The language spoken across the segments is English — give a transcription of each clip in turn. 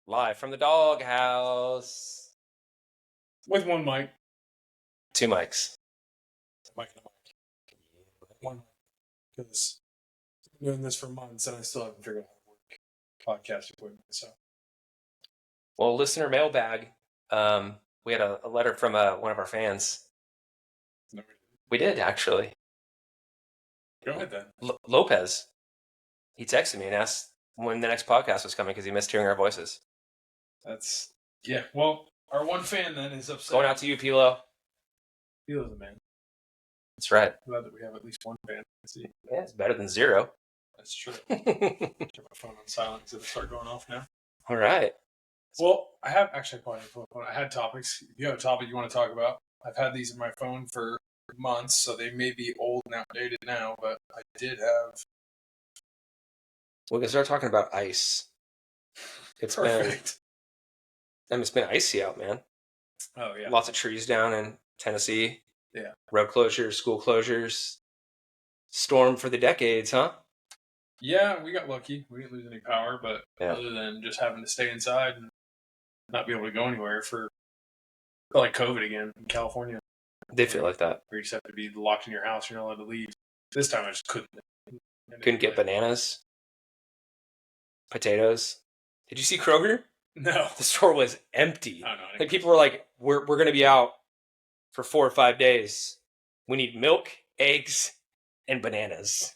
Live from the Doghouse. With one mic. 2 mics. Mic and a mic. One mic. Because I've been doing this for months and I still haven't figured out how to work podcast equipment. So, Well, listener mailbag. We had a letter from one of our fans. no, We did, actually. go ahead then. Lopez. He texted me and asked when the next podcast was coming because he missed hearing our voices. Yeah. Well, our one fan then is upset. Going out to you, Pilo. Pilo's a man. That's right. Glad that we have at least one fan. Let's see. Yeah, it's better than 0. That's true. Turn my phone on silent because it'll start going off now. All right. Well, I have actually I had topics. If you have a topic you want to talk about, I've had these in my phone for months, so they may be old and outdated now, but I did have. We can start talking about ice. It's Perfect. it's been icy out, man. Oh, yeah. Lots of trees down in Tennessee. Yeah. Road closures, school closures. Storm for the decades, huh? Yeah, we got lucky. We didn't lose any power, but other than just having to stay inside and not be able to go anywhere for like COVID again in California. They feel like that. Where you just have to be locked in your house. You're not allowed to leave. This time I just couldn't. Couldn't get bananas, potatoes. Did you see Kroger? No. The store was empty. Oh, no. Like people were like, we're going to be out for 4 or 5 days. We need milk, eggs, and bananas.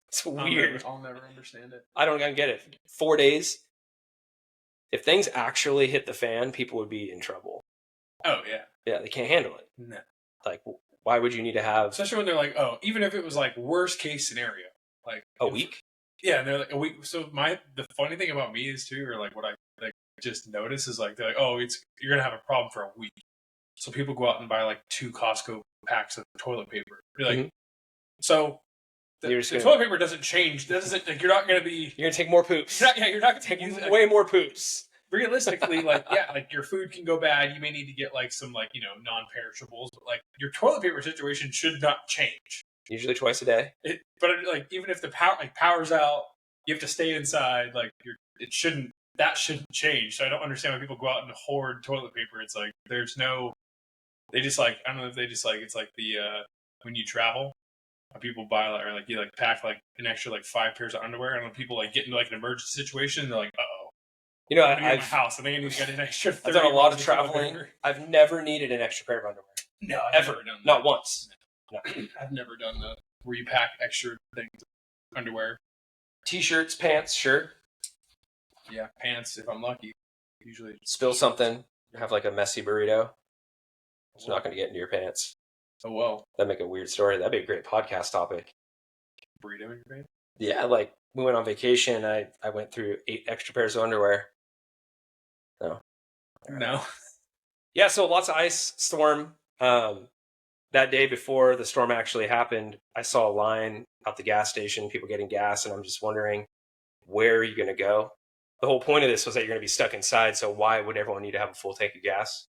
It's weird. I'll never understand it. I don't get it. 4 days. If things actually hit the fan, people would be in trouble. Oh, yeah. Yeah, they can't handle it. No. Like, why would you need to have... Especially when they're like, even if it was like worst case scenario. Like a week? Yeah, and they're like a week. So the funny thing about me is too, or like what I like just notice is like, they're like, you're going to have a problem for a week. So people go out and buy like 2 Costco packs of toilet paper. You're like, so... The toilet paper doesn't change. You're not going to be... You're going to take more poops. You're not going to take way more poops. Realistically, like your food can go bad. You may need to get like some non-perishables, but like your toilet paper situation should not change. Usually twice a day. But like even if the power's out, you have to stay inside. Like that shouldn't change. So I don't understand why people go out and hoard toilet paper. It's like they just like, I don't know if they just like, it's like the when you travel. People buy you pack like an extra 5 pairs of underwear, and when people like get into like an emergency situation, they're like, "Uh-oh." You know, I've my house, and they need to get an extra. I've done a lot of traveling. I've never needed an extra pair of underwear. No, I've never done that. Not once. No. I've never done that. Where you pack extra things, underwear, t-shirts, pants, sure. Yeah, pants if I'm lucky. Usually spill something, have like a messy burrito. It's not going to get into your pants. Oh, well. That'd make a weird story. That'd be a great podcast topic. Burrito in your pants? Yeah, like we went on vacation. I went through 8 extra pairs of underwear. No. Yeah, so lots of ice storm. That day before the storm actually happened, I saw a line out the gas station, people getting gas, and I'm just wondering, where are you going to go? The whole point of this was that you're going to be stuck inside, so why would everyone need to have a full tank of gas?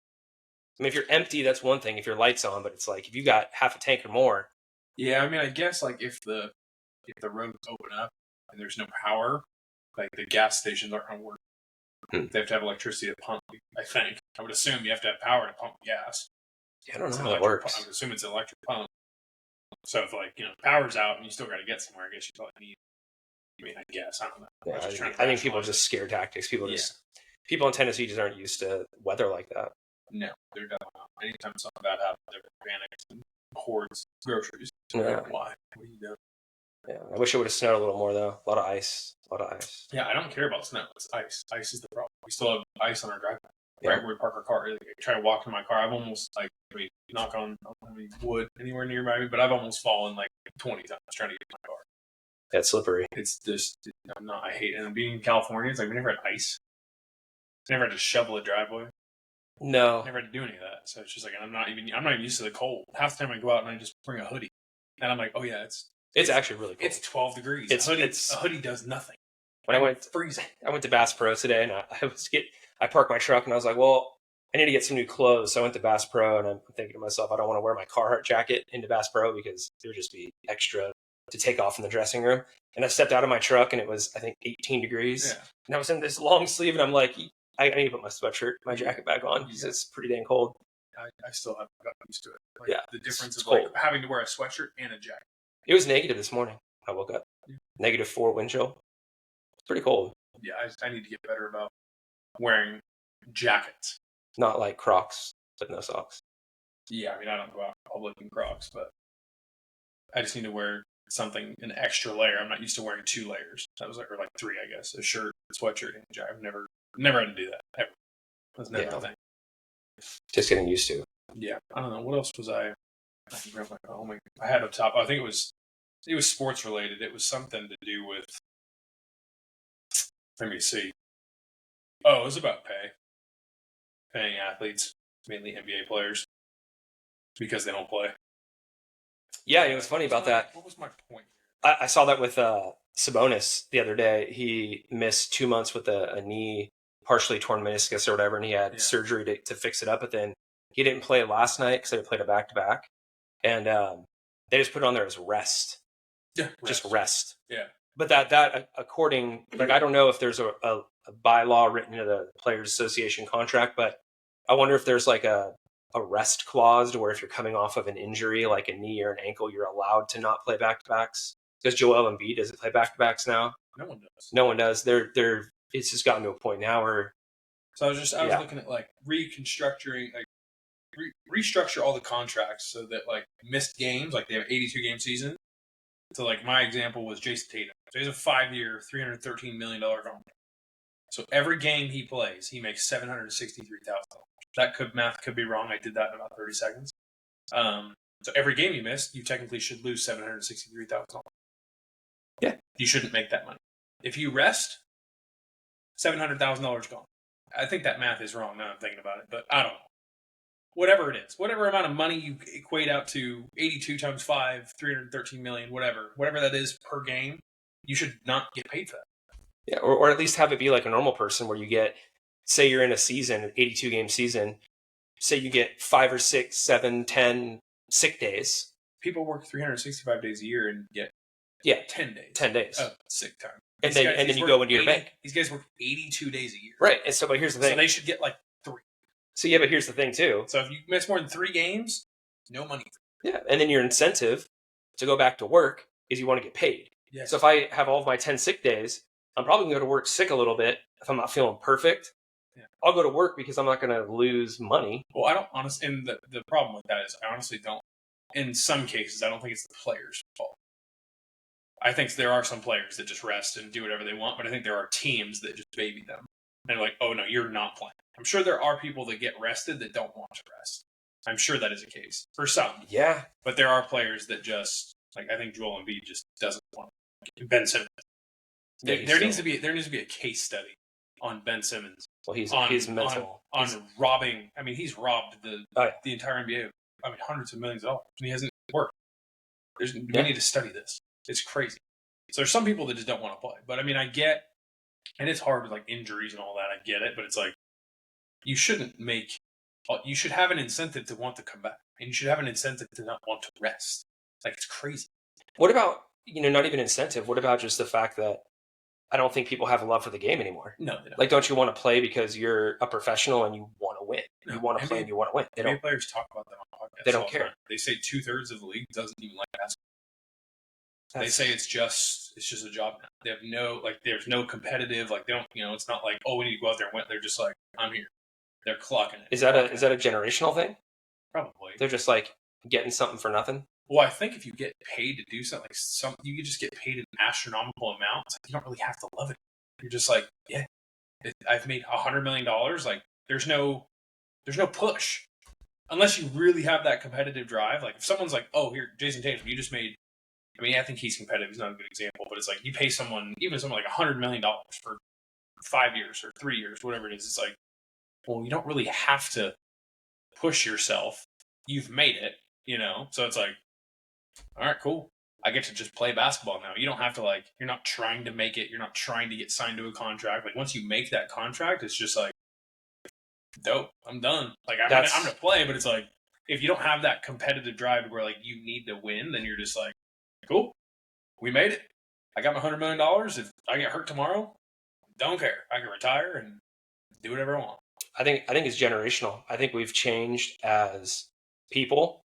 I mean, if you're empty, that's one thing. If your light's on, but it's like if you got half a tank or more. Yeah, I mean, I guess like if the roads open up and there's no power, like the gas stations aren't going to work. They have to have electricity to pump. I think I would assume you have to have power to pump gas. Yeah, I don't know how that works. I would assume it's an electric pump. So if power's out and you still got to get somewhere, I guess you probably need. I mean, I guess I don't know. Yeah, I think people just scare tactics. People in Tennessee just aren't used to weather like that. No, they're definitely not. Anytime something bad happens, they're panicked and hoards groceries. Yeah. Why? What are you doing? Yeah, I wish it would have snowed a little more though. A lot of ice. Yeah, I don't care about snow. It's ice. Ice is the problem. We still have ice on our driveway. Yeah. Right where we park our car. Like, I try to walk to my car. I've almost knock on any wood anywhere nearby me, but I've almost fallen 20 times trying to get to my car. Yeah, it's slippery. It's just I hate it. And being in California, it's like we never had ice. We never had to shovel a driveway. No. Never had to do any of that. So it's just like I'm not even used to the cold. Half the time I go out and I just bring a hoodie. And I'm like, oh yeah, it's actually really cold. It's 12 degrees. A hoodie does nothing. When I went freezing. I went to Bass Pro today and I parked my truck and I was like, well, I need to get some new clothes. So I went to Bass Pro and I'm thinking to myself, I don't want to wear my Carhartt jacket into Bass Pro because there would just be extra to take off in the dressing room. And I stepped out of my truck and it was, I think, 18 degrees. Yeah. And I was in this long sleeve and I'm like, I need to put my sweatshirt, my jacket back on because it's pretty dang cold. I still haven't gotten used to it. Like, yeah. The difference of like having to wear a sweatshirt and a jacket. It was negative this morning. I woke up. -4 wind chill. It's pretty cold. Yeah, I need to get better about wearing jackets. Not like Crocs with no socks. Yeah, I mean, I don't go out in public in Crocs, but I just need to wear something, an extra layer. I'm not used to wearing 2 layers. That was like, or like 3, I guess. A shirt, a sweatshirt, and a jacket. I've never had to do that, ever. That's never a thing. Just getting used to. Yeah, I don't know. What else was I can grab my phone. I had up top, I think it was sports related. It was something to do with, let me see. Oh, it was about paying athletes, mainly NBA players, because they don't play. Yeah, it was funny about that. What was my point? I saw that with Sabonis the other day. He missed 2 months with a knee, partially torn meniscus or whatever, and he had surgery to fix it up. But then he didn't play last night because they played a back-to-back. And they just put it on there as rest. Yeah, just rest. Yeah. But that according, like, I don't know if there's a bylaw written into the Players Association contract, but I wonder if there's like a rest clause to where if you're coming off of an injury, like a knee or an ankle, you're allowed to not play back-to-backs. Because Joel Embiid doesn't play back-to-backs now. No one does. It's just gotten to a point now where. So I was looking at like restructuring all the contracts so that like missed games, like they have 82 game season. So like my example was Jason Tatum. So he has a 5-year, $313 million contract. So every game he plays, he makes $763,000. Math could be wrong. I did that in about 30 seconds. So every game you miss, you technically should lose $763,000. Yeah. You shouldn't make that money. If you rest, $700,000 gone. I think that math is wrong now I'm thinking about it, but I don't know. Whatever it is, whatever amount of money you equate out to 82 times 5, 313 million, whatever that is per game, you should not get paid for that. Yeah, or at least have it be like a normal person where you get, say you're in a season, an 82 game season, say you get 5 or 6, 7, 10 sick days. People work 365 days a year and get 10 days. 10 days. Of sick time. And then you go into your bank. These guys work 82 days a year. Right. And so, but here's the thing. So they should get like 3. So yeah, but here's the thing too. So if you miss more than 3 games, no money. Yeah. And then your incentive to go back to work is you want to get paid. Yes. So if I have all of my 10 sick days, I'm probably going to go to work sick a little bit. If I'm not feeling perfect, I'll go to work because I'm not going to lose money. Well, I don't honestly, and the problem with that is I honestly don't, in some cases, I don't think it's the players' fault. I think there are some players that just rest and do whatever they want, but I think there are teams that just baby them. And they're like, oh, no, you're not playing. I'm sure there are people that get rested that don't want to rest. I'm sure that is the case. For some. Yeah. But there are players that just, like, I think Joel Embiid just doesn't want to. Ben Simmons. There needs to be a case study on Ben Simmons. Well, he's mental. On robbing. I mean, he's robbed the entire NBA. I mean, hundreds of millions of dollars. And he hasn't worked. We need to study this. It's crazy. So there's some people that just don't want to play. But I mean, I get, and it's hard with like injuries and all that. I get it. But it's like, you should have an incentive to want to come back. And you should have an incentive to not want to rest. Like, it's crazy. What about, not even incentive. What about just the fact that I don't think people have a love for the game anymore? No, they don't. Like, don't you want to play because you're a professional and you want to win? No, you want to play and you want to win. NBA players talk about that on podcasts. They don't care. They say 2/3 of the league doesn't even like basketball. They say it's just a job now. They have there's no competitive, like they don't, it's not like, oh, we need to go out there and win. They're just like, I'm here. They're clocking it. Is that a generational thing? Probably. They're just like getting something for nothing. Well, I think if you get paid to do something, you could just get paid an astronomical amount. It's like you don't really have to love it. You're just like, yeah, I've made $100 million. Like there's no push unless you really have that competitive drive. Like if someone's like, oh, here, Jason Tatum, you just made. I mean, I think he's competitive. He's not a good example, but it's like you pay someone like $100 million for 5 years or 3 years, whatever it is. It's like, well, you don't really have to push yourself. You've made it, So it's like, all right, cool. I get to just play basketball now. You don't have to you're not trying to make it. You're not trying to get signed to a contract. Like once you make that contract, it's just like, dope. I'm done. Like I'm gonna play, but it's like if you don't have that competitive drive where like you need to win, then you're just like, cool. We made it. I got my $100 million. If I get hurt tomorrow, don't care. I can retire and do whatever I want. I think it's generational. I think we've changed as people.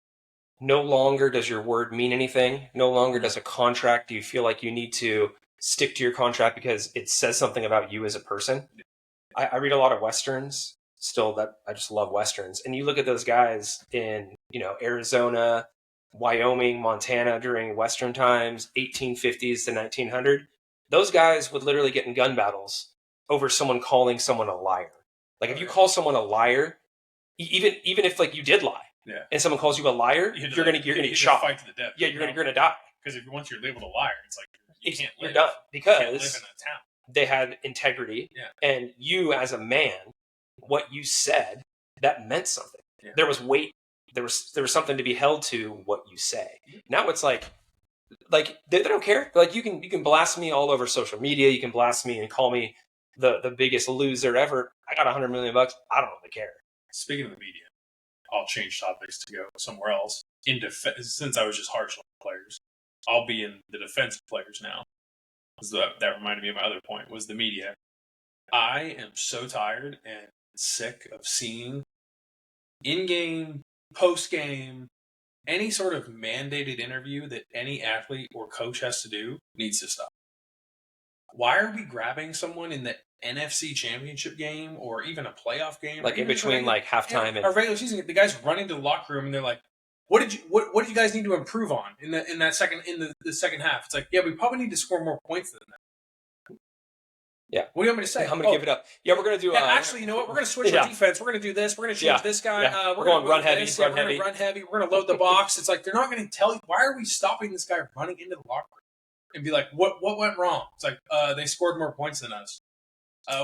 No longer does your word mean anything. No longer does a contract. Do you feel like you need to stick to your contract because it says something about you as a person? I read a lot of Westerns still, that I just love Westerns. And you look at those guys in, Arizona, Wyoming, Montana during Western times, 1850s to 1900. Those guys would literally get in gun battles over someone calling someone a liar. Like if you call someone a liar, even if like you did lie, and someone calls you a liar, you're gonna get shot. Fight to the death. Yeah, you're gonna die. Because once you're labeled a liar, it's like you're done. Because you can't live in a town. They had integrity, and you as a man, what you said, that meant something. Yeah. There was weight. There was something to be held to what you say. Now it's like they don't care. Like you can blast me all over social media. You can blast me and call me the biggest loser ever. I got $100 million. I don't really care. Speaking of the media, I'll change topics to go somewhere else. Since I was just harsh on players, I'll be in the defense of players now. That reminded me of my other point, was the media. I am so tired and sick of seeing in-game, post-game, any sort of mandated interview that any athlete or coach has to do needs to stop. Why are we grabbing someone in the NFC Championship game or even a playoff game? Like in between like halftime and our regular season, the guys run into the locker room and they're like, what did you guys need to improve on in the second half? It's like, yeah, we probably need to score more points than that. Yeah. What do you want me to say? I'm going to give it up. Yeah, we're going to do... actually, you know what? We're going to switch our defense. We're going to do this. We're going to change this guy. Yeah. We're going to run heavy. We're going to run heavy. We're going to load the box. It's like, they're not going to tell you. Why are we stopping this guy running into the locker room? And be like, what went wrong? It's like, they scored more points than us.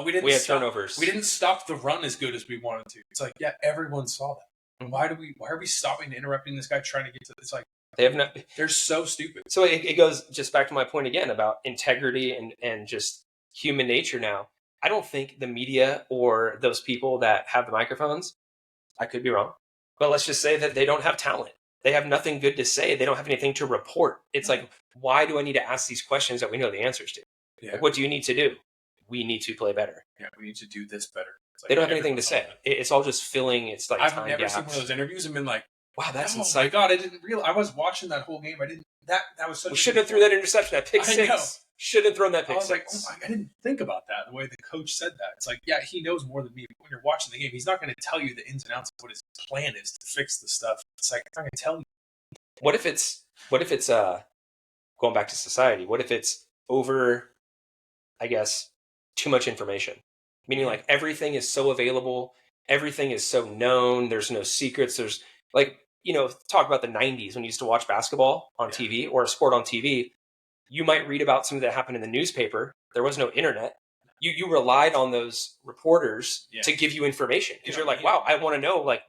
We had turnovers. We didn't stop the run as good as we wanted to. It's like, yeah, everyone saw that. And why are we stopping and interrupting this guy trying to get to... It's like, they're so stupid. So it goes just back to my point again about integrity and just human nature now. I don't think the media or those people that have the microphones, I could be wrong, but let's just say that they don't have talent. They have nothing good to say. They don't have anything to report. It's like, why do I need to ask these questions that we know the answers to? Yeah. Like, what do you need to do? We need to play better. Yeah, we need to do this better. Like, they don't have anything to say. It's all just filling. It's like I've never seen one of those interviews and been like, wow, that's insightful. Oh my God, I didn't realize. I was watching that whole game. That was such. We shouldn't have threw that interception. That pick six. Should have thrown that pick six. I was like, I didn't think about that, the way the coach said that. It's like, yeah, he knows more than me. But when you're watching the game, he's not going to tell you the ins and outs of what his plan is to fix the stuff. It's like, he's not going to tell you. What if it's going back to society? What if it's over, I guess, too much information? Meaning like everything is so available. Everything is so known. There's no secrets. There's like, talk about the 90s when you used to watch basketball on TV or a sport on TV. You might read about something that happened in the newspaper. There was no internet. You relied on those reporters to give you information because you're like, wow, I want to know like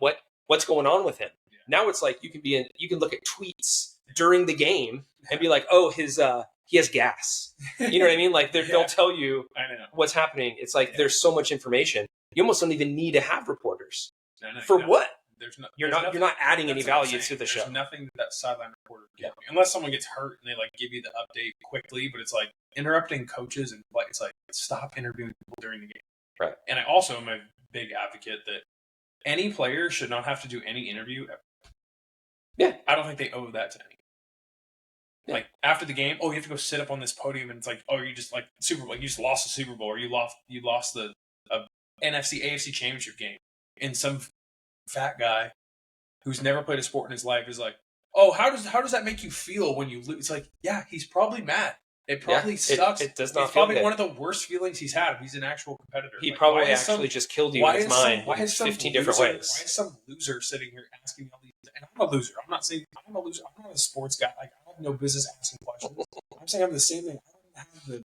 what's going on with him. Yeah. Now it's like you can look at tweets during the game and be like, oh, he has gas. You know what I mean? Like they'll tell you what's happening. It's like there's so much information. You almost don't even need to have reporters. For what? You're not adding any value to the show. There's nothing that sideline reporter can do. Unless someone gets hurt and they like give you the update quickly, but it's like interrupting coaches and like it's like stop interviewing people during the game. Right. And I also am a big advocate that any player should not have to do any interview ever. Yeah. I don't think they owe that to any. Yeah. Like after the game, you have to go sit up on this podium and it's like, you just like Super Bowl, you just lost the Super Bowl or you lost the NFC AFC Championship game. And some fat guy who's never played a sport in his life is like, how does that make you feel when you lose? It's like, yeah, he's probably mad. It probably sucks. It does not. It's probably one of the worst feelings he's had if he's an actual competitor. He probably actually just killed you in his mind in 15 different ways. Why is some loser sitting here asking me all these? And I'm a loser. I'm not saying I'm a loser. I'm not a sports guy. Like I have no business asking questions. I'm saying I'm the same thing. I don't have the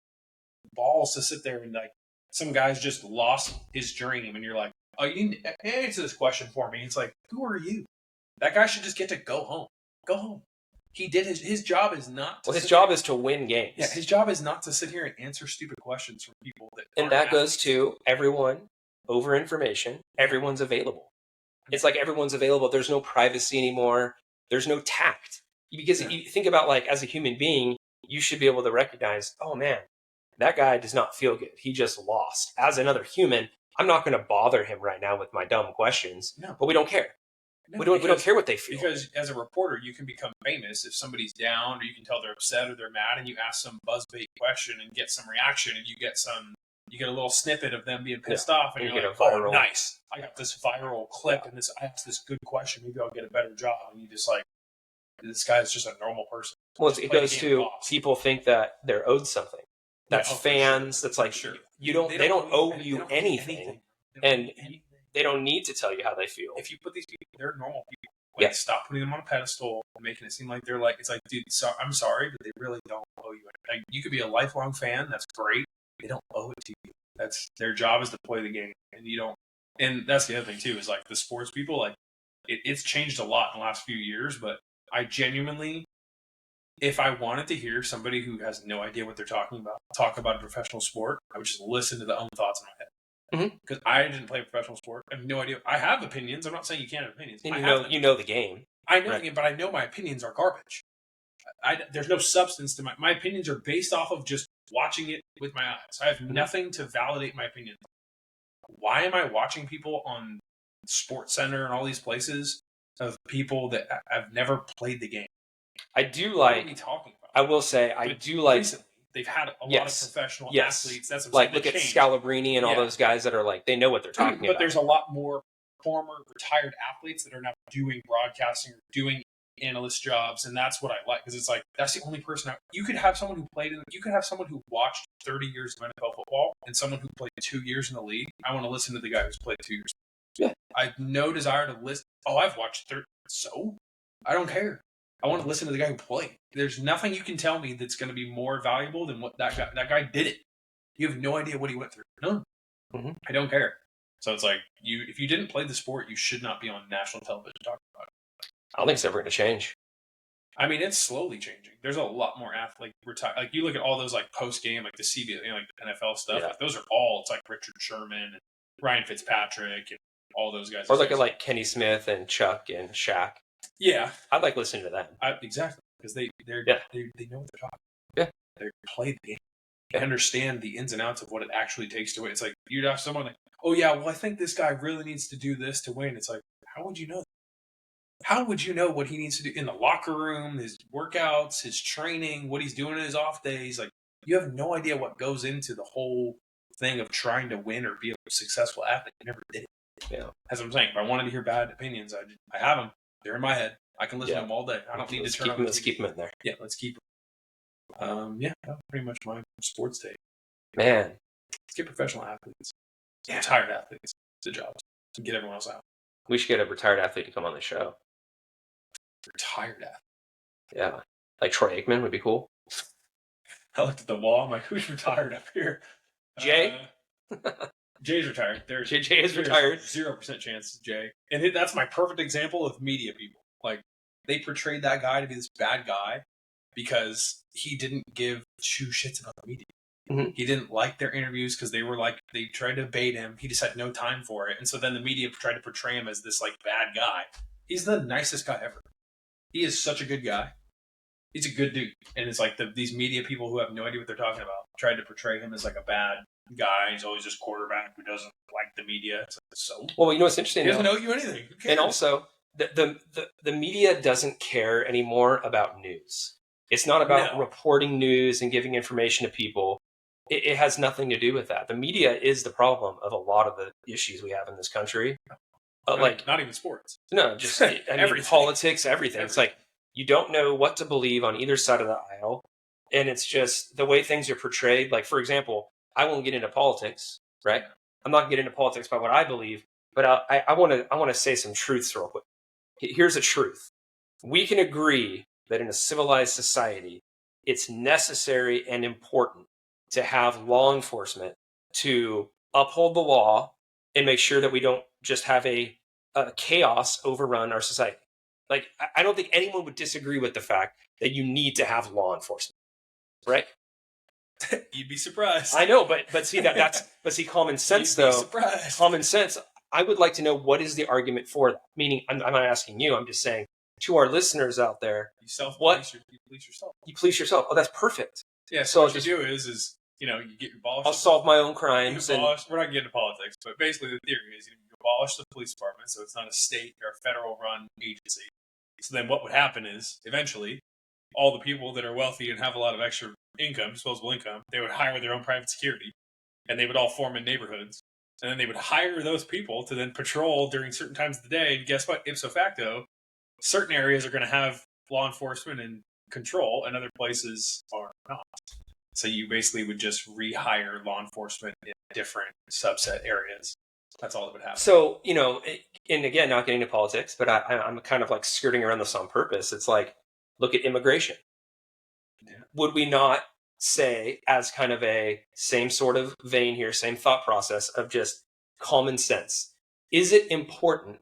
balls to sit there and like some guy's just lost his dream, and you're like, you need to answer this question for me. It's like, who are you? That guy should just get to go home. Go home. He did his job is not to his job is to win games. Yeah, his job is not to sit here and answer stupid questions from people that goes to everyone over information. Everyone's available. It's like everyone's available. There's no privacy anymore. There's no tact. Because you think about like as a human being, you should be able to recognize, oh man, that guy does not feel good. He just lost. As another human, I'm not going to bother him right now with my dumb questions. No. But we don't care. No, we don't care what they feel. Because as a reporter, you can become famous if somebody's down, or you can tell they're upset or they're mad, and you ask some buzzbait question and get some reaction, and you get a little snippet of them being pissed off, and you're like, oh, nice. I got this viral clip, and I asked this good question. Maybe I'll get a better job. And you just like, this guy's just a normal person. Well, it goes to people think that they're owed something. That's fans. Sure. That's like, sure. They don't owe you anything. And they don't need to tell you how they feel. If you put these people, they're normal people. Like, stop putting them on a pedestal and making it seem like they're like, it's like, dude, I'm sorry, but they really don't owe you anything. Like, you could be a lifelong fan. That's great. They don't owe it to you. That's their job is to play the game. And you don't, and that's the other thing too, is like the sports people, like it's changed a lot in the last few years, but I genuinely, if I wanted to hear somebody who has no idea what they're talking about talk about a professional sport, I would just listen to the own thoughts in my head. Because I didn't play a professional sport. I have no idea. I have opinions. I'm not saying you can't have opinions. And you know the game. I know the game, but I know my opinions are garbage. There's no substance to my opinions are based off of just watching it with my eyes. I have nothing to validate my opinion. Why am I watching people on Sports Center and all these places of people that I've never played the game? I do like. What are we talking about? I will say I do like. Recently, they've had a lot of professional athletes. That's like look at Scalabrini and all those guys that are like they know what they're talking about. But there's a lot more former retired athletes that are now doing broadcasting or doing analyst jobs, and that's what I like, because it's like that's the only person you could have someone who played in. You could have someone who watched 30 years of NFL football and someone who played 2 years in the league. I want to listen to the guy who's played 2 years. Yeah, I have no desire to listen. Oh, I've watched 30. So I don't care. I want to listen to the guy who played. There's nothing you can tell me that's going to be more valuable than what that guy did it. You have no idea what he went through. No, I don't care. So it's like if you didn't play the sport, you should not be on national television talking about it. I don't think it's ever going to change. I mean, it's slowly changing. There's a lot more athletes retire. Like you look at all those like post game, like the CBS, like the NFL stuff. Yeah. Like those are all. It's like Richard Sherman and Ryan Fitzpatrick and all those guys. Or look at like Kenny Smith and Chuck and Shaq. Yeah, I'd like listening to them. Exactly, because they know what they're talking. Yeah, they play the game. They understand the ins and outs of what it actually takes to win. It's like you'd have someone like, oh yeah, well I think this guy really needs to do this to win. It's like, how would you know that? How would you know what he needs to do in the locker room, his workouts, his training, what he's doing in his off days? Like, you have no idea what goes into the whole thing of trying to win or be a successful athlete. You never did it. Yeah, that's what I'm saying. If I wanted to hear bad opinions, I have them. They're in my head. I can listen to them all day. I don't need to turn on. Let's keep them in there. Yeah, let's keep them. Yeah, that's pretty much my sports take. Man, let's get professional athletes. Yeah, retired athletes. It's a job to get everyone else out. We should get a retired athlete to come on the show. Retired athlete. Yeah, like Troy Aikman would be cool. I looked at the wall. I'm like, who's retired up here? Jay. Jay's retired. Jay is retired. 0% chance, Jay. And that's my perfect example of media people. Like, they portrayed that guy to be this bad guy because he didn't give two shits about the media. Mm-hmm. He didn't like their interviews because they were like, they tried to bait him. He just had no time for it. And so then the media tried to portray him as this like bad guy. He's the nicest guy ever. He is such a good guy. He's a good dude. And it's like these media people who have no idea what they're talking about tried to portray him as like a bad guy. He's always this quarterback who doesn't like the media. It's like, so? Well, you know what's interesting? He doesn't owe you anything. Who cares? And also, the media doesn't care anymore about news. It's not about reporting news and giving information to people. It has nothing to do with that. The media is the problem of a lot of the issues we have in this country. Not even sports. No, just everything. Politics, everything. It's like you don't know what to believe on either side of the aisle. And it's just the way things are portrayed. Like, for example, I won't get into politics, right? I'm not going to get into politics by what I believe, but I want to say some truths real quick. Here's a truth. We can agree that in a civilized society, it's necessary and important to have law enforcement to uphold the law and make sure that we don't just have a chaos overrun our society. Like, I don't think anyone would disagree with the fact that you need to have law enforcement, right? You'd be surprised. I know, but see but see common sense though. Common sense. I would like to know what is the argument for that. Meaning, I'm not asking you. I'm just saying to our listeners out there, you police yourself. You police yourself. Oh, that's perfect. Yeah. So what you do is you get abolished. I'll solve my own crimes. We're not getting into politics, but basically the theory is you abolish the police department, so it's not a state or a federal-run agency. So then what would happen is eventually all the people that are wealthy and have a lot of extra income, disposable income, they would hire their own private security, and they would all form in neighborhoods. And then they would hire those people to then patrol during certain times of the day. And guess what? Ipso facto, certain areas are going to have law enforcement and control, and other places are not. So you basically would just rehire law enforcement in different subset areas. That's all that would happen. So, and again, not getting into politics, but I'm kind of like skirting around this on purpose. It's like, look at immigration. Yeah. Would we not say, as kind of a same sort of vein here, same thought process of just common sense, is it important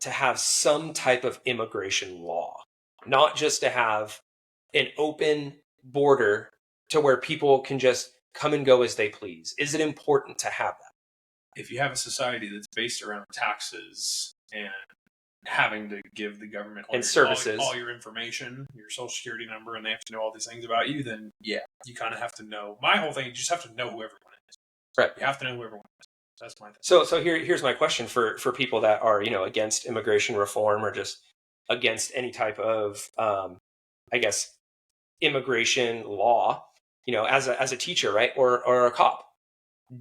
to have some type of immigration law, not just to have an open border to where people can just come and go as they please? Is it important to have that? If you have a society that's based around taxes and having to give the government and services, all your information, your social security number, and they have to know all these things about you, then yeah, you kind of have to know. My whole thing, you just have to know who everyone is. Right. You have to know who everyone is. That's my thing. So here's my question for people that are, against immigration reform or just against any type of, I guess, immigration law, as a teacher, right? Or a cop.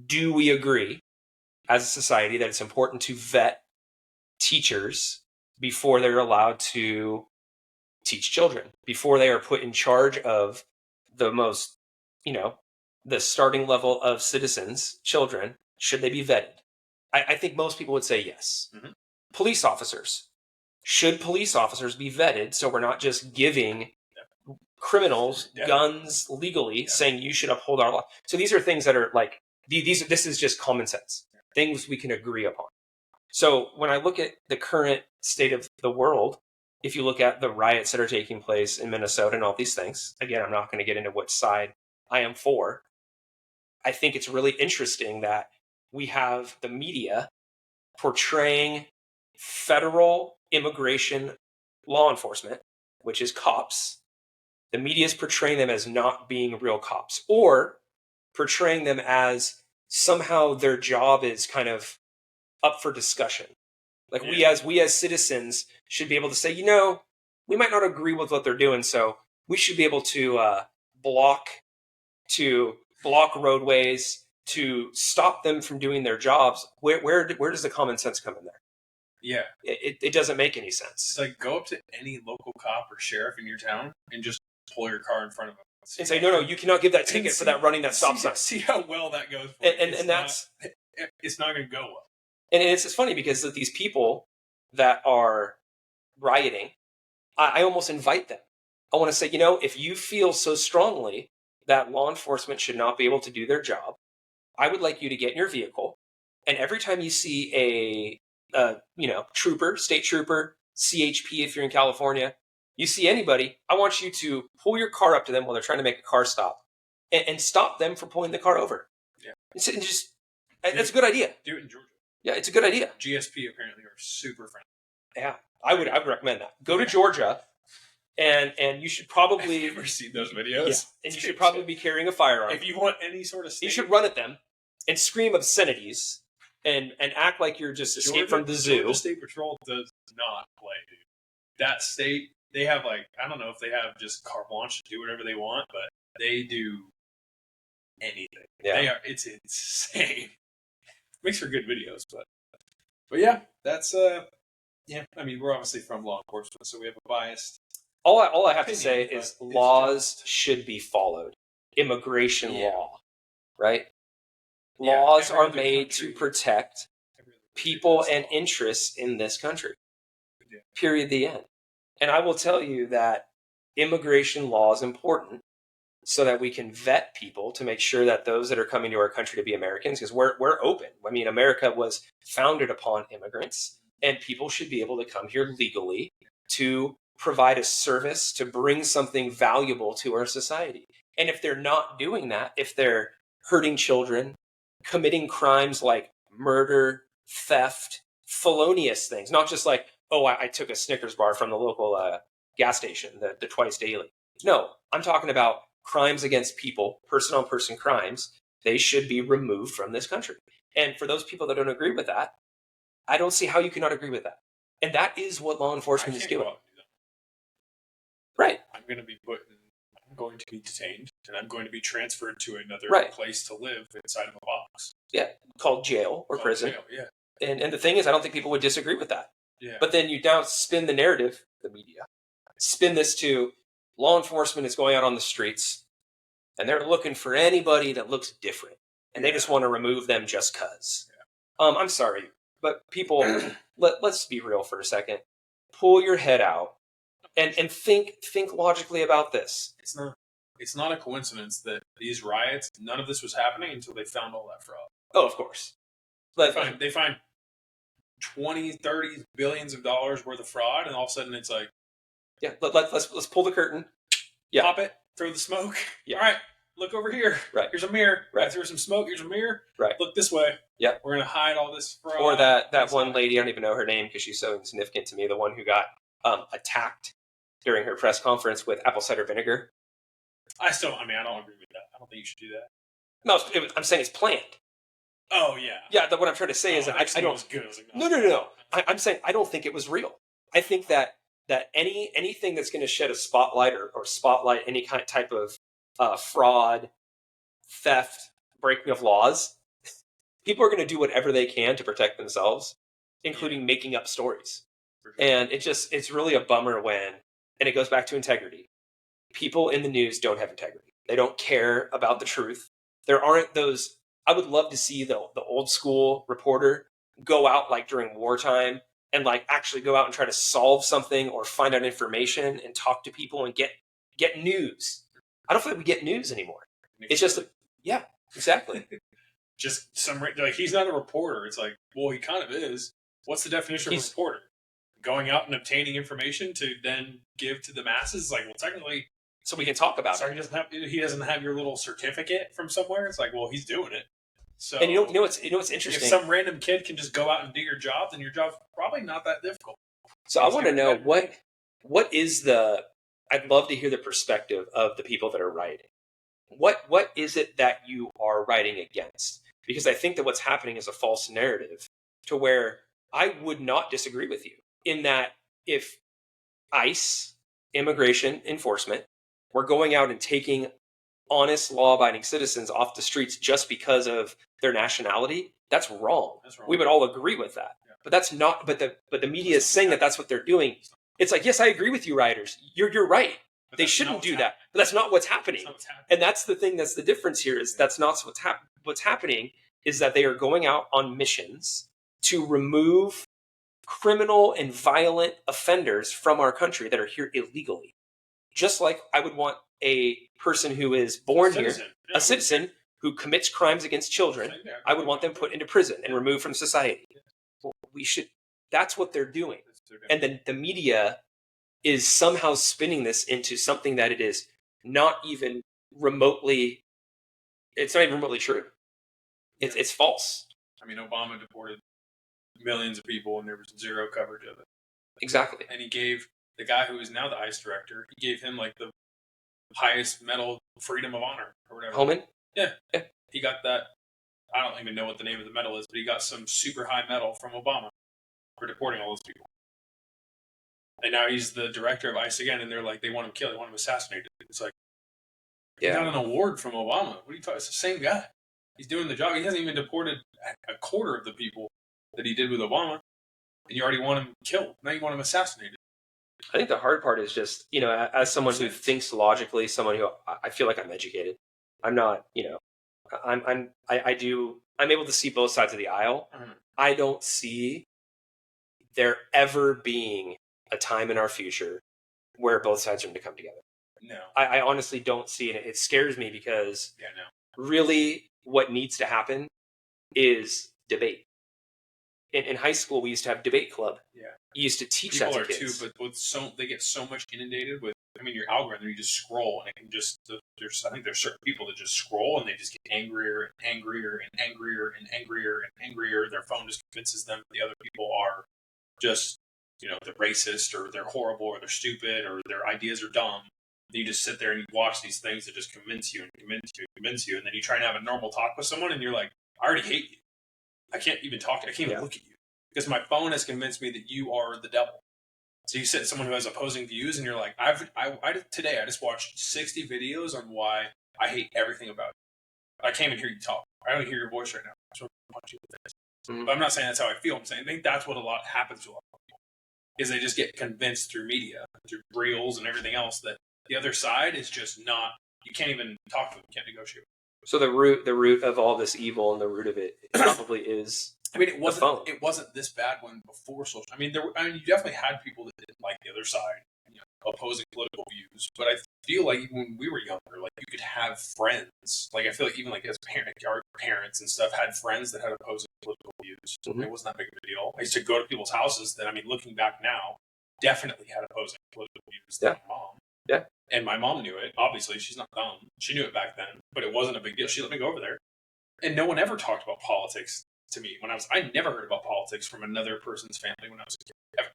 Do we agree as a society that it's important to vet teachers before they're allowed to teach children, before they are put in charge of the most, the starting level of citizens, children? Should they be vetted? I think most people would say yes. Mm-hmm. Police officers. Should police officers be vetted so we're not just giving criminals guns legally, saying you should uphold our law? So these are things that are like, this is just common sense, things we can agree upon. So when I look at the current state of the world, if you look at the riots that are taking place in Minnesota and all these things, again, I'm not going to get into which side I am for. I think it's really interesting that we have the media portraying federal immigration law enforcement, which is cops. The media is portraying them as not being real cops, or portraying them as somehow their job is kind of up for discussion. Like we as citizens should be able to say, we might not agree with what they're doing, so we should be able to block roadways, to stop them from doing their jobs. Where does the common sense come in there? Yeah. It doesn't make any sense. It's like, go up to any local cop or sheriff in your town and just pull your car in front of them. And say, no, you cannot give that ticket for that running that stop sign. See how well that goes for it's not going to go well. And it's funny because of these people that are rioting, I almost invite them. I want to say, if you feel so strongly that law enforcement should not be able to do their job, I would like you to get in your vehicle, and every time you see a trooper, state trooper, CHP if you're in California, you see anybody, I want you to pull your car up to them while they're trying to make a car stop and stop them from pulling the car over. Yeah. That's a good idea. Do it in Georgia. Yeah, it's a good idea. GSP apparently are super friendly. Yeah, I would recommend that. Go to Georgia, and you should probably... Have you ever seen those videos? Yeah, and you should probably be carrying a firearm. If you want any sort of... You should run at them and scream obscenities and act like you're just escaped from the zoo. Georgia State Patrol does not play, dude. That state, they have I don't know if they have just carte blanche to do whatever they want, but they do anything. Yeah. It's insane. Makes for good videos, but yeah, that's I mean, we're obviously from law enforcement, so we have a biased. All I have to say is laws should be followed. Immigration law, right? Laws are made to protect people and interests in this country. Yeah. Period. The end. And I will tell you that immigration law is important so that we can vet people to make sure that those that are coming to our country to be Americans, because we're open. I mean, America was founded upon immigrants, and people should be able to come here legally to provide a service, to bring something valuable to our society. And if they're not doing that, if they're hurting children, committing crimes like murder, theft, felonious things, not just like, oh, I took a Snickers bar from the local gas station, the twice daily. No, I'm talking about crimes against people, person-on-person crimes. They should be removed from this country. And for those people that don't agree with that, I don't see how you cannot agree with that. And that is what law enforcement is doing. Right. I'm going to be detained, and I'm going to be transferred to another place to live inside of a box. Yeah, called jail or prison. Jail, yeah. And the thing is, I don't think people would disagree with that. Yeah. But then you now spin the narrative, the media, spin this to law enforcement is going out on the streets, and they're looking for anybody that looks different, and they just want to remove them just because. Yeah. I'm sorry, but people, let's be real for a second. Pull your head out and think logically about this. It's not a coincidence that these riots, none of this was happening until they found all that fraud. Oh, of course. They find 20, 30 billions of dollars worth of fraud, and all of a sudden it's like, yeah, let's pull the curtain. Yeah. Pop it, throw the smoke. Yeah. All right, look over here. Right. Here's a mirror. Right. I threw some smoke. Here's a mirror. Right. Look this way. Yeah. We're going to hide all this fraud. Or that one lady, I don't even know her name because she's so insignificant to me, the one who got attacked during her press conference with apple cider vinegar. I don't agree with that. I don't think you should do that. No, I'm saying it's planned. Oh, yeah. Yeah, what I'm trying to say is that I don't... It was good. No. I'm saying I don't think it was real. I think that anything that's going to shed a spotlight or spotlight any kind of type of fraud, theft, breaking of laws, people are going to do whatever they can to protect themselves, including making up stories. Sure. And it's really a bummer when, and it goes back to integrity. People in the news don't have integrity. They don't care about the truth. There aren't those. I would love to see the old school reporter go out like during wartime and like actually go out and try to solve something or find out information and talk to people and get news. I don't feel like we get news anymore. It's just, yeah, exactly. Just he's not a reporter. It's like, well, he kind of is. What's the definition of a reporter? Going out and obtaining information to then give to the masses? Like, well, technically, so we can talk about it. He doesn't have your little certificate from somewhere. It's like, well, he's doing it. So, and you know what's interesting? If some random kid can just go out and do your job, then your job's probably not that difficult. So I want to know what is the. I'd love to hear the perspective of the people that are writing. What is it that you are writing against? Because I think that what's happening is a false narrative to where I would not disagree with you in that if ICE, immigration enforcement, were going out and taking honest, law-abiding citizens off the streets just because of their nationality, that's wrong. We would all agree with that. Yeah. But that's not. But the media is saying that that's what they're doing. It's like, yes, I agree with you, writers. You're right. But they shouldn't do that. But that's not what's happening. And that's the thing. That's the difference here. Is that's not what's happening. What's happening is that they are going out on missions to remove criminal and violent offenders from our country that are here illegally. Just like I would want a person who is born here, a citizen who commits crimes against children, I would want them put into prison and removed from society. Well, that's what they're doing. And then the media is somehow spinning this into something that it is not even remotely, it's not even remotely true. It's false. I mean, Obama deported millions of people and there was zero coverage of it. Exactly. And he gave the guy who is now the ICE director, he gave him like the highest medal, Freedom of Honor or whatever. Holman? Yeah. He got that. I don't even know what the name of the medal is, but he got some super high medal from Obama for deporting all those people. And now he's the director of ICE again, and they're like, they want him killed, they want him assassinated. It's like, he got an award from Obama. What are you talking? It's the same guy. He's doing the job. He hasn't even deported a quarter of the people that he did with Obama, and you already want him killed. Now you want him assassinated. I think the hard part is just, as someone who thinks logically, someone who I feel like I'm educated. I'm not, I'm able to see both sides of the aisle. Mm-hmm. I don't see there ever being a time in our future where both sides are going to come together. No. I honestly don't see it. It scares me because really what needs to happen is debate. In high school, we used to have debate club. Yeah. You used to teach people that to kids. Too, but they get so much inundated with, your algorithm, you just scroll and it can just, I think there's certain people that just scroll and they just get angrier and angrier and angrier and angrier and angrier. Their phone just convinces them that the other people are just they're racist or they're horrible or they're stupid or their ideas are dumb. And you just sit there and you watch these things that just convince you and convince you and convince you, and then you try and have a normal talk with someone, and you're like, I already hate you. I can't even talk. I can't even look at you because my phone has convinced me that you are the devil. So you sit someone who has opposing views, and you're like, today I just watched 60 videos on why I hate everything about you. I can't even hear you talk. I don't hear your voice right now. So I want you with this. Mm-hmm. But I'm not saying that's how I feel. I'm saying I think that's what a lot happens to a lot of people is they just get convinced through media, through reels and everything else that the other side is just not. You can't even talk to them. You can't negotiate. So the root of all this evil and the root of it probably is. I mean, it wasn't this bad when before social. I mean, you definitely had people that didn't like the other side, opposing political views. But I feel like even when we were younger, like you could have friends. Like I feel like even like as our parents and stuff had friends that had opposing political views. Mm-hmm. It wasn't that big of a deal. I used to go to people's houses that, I mean, looking back now, definitely had opposing political views. Yeah. My mom. Yeah. And my mom knew it. Obviously, she's not dumb. She knew it back then, but it wasn't a big deal. She let me go over there, and no one ever talked about politics to me I never heard about politics from another person's family when I was a kid. Ever.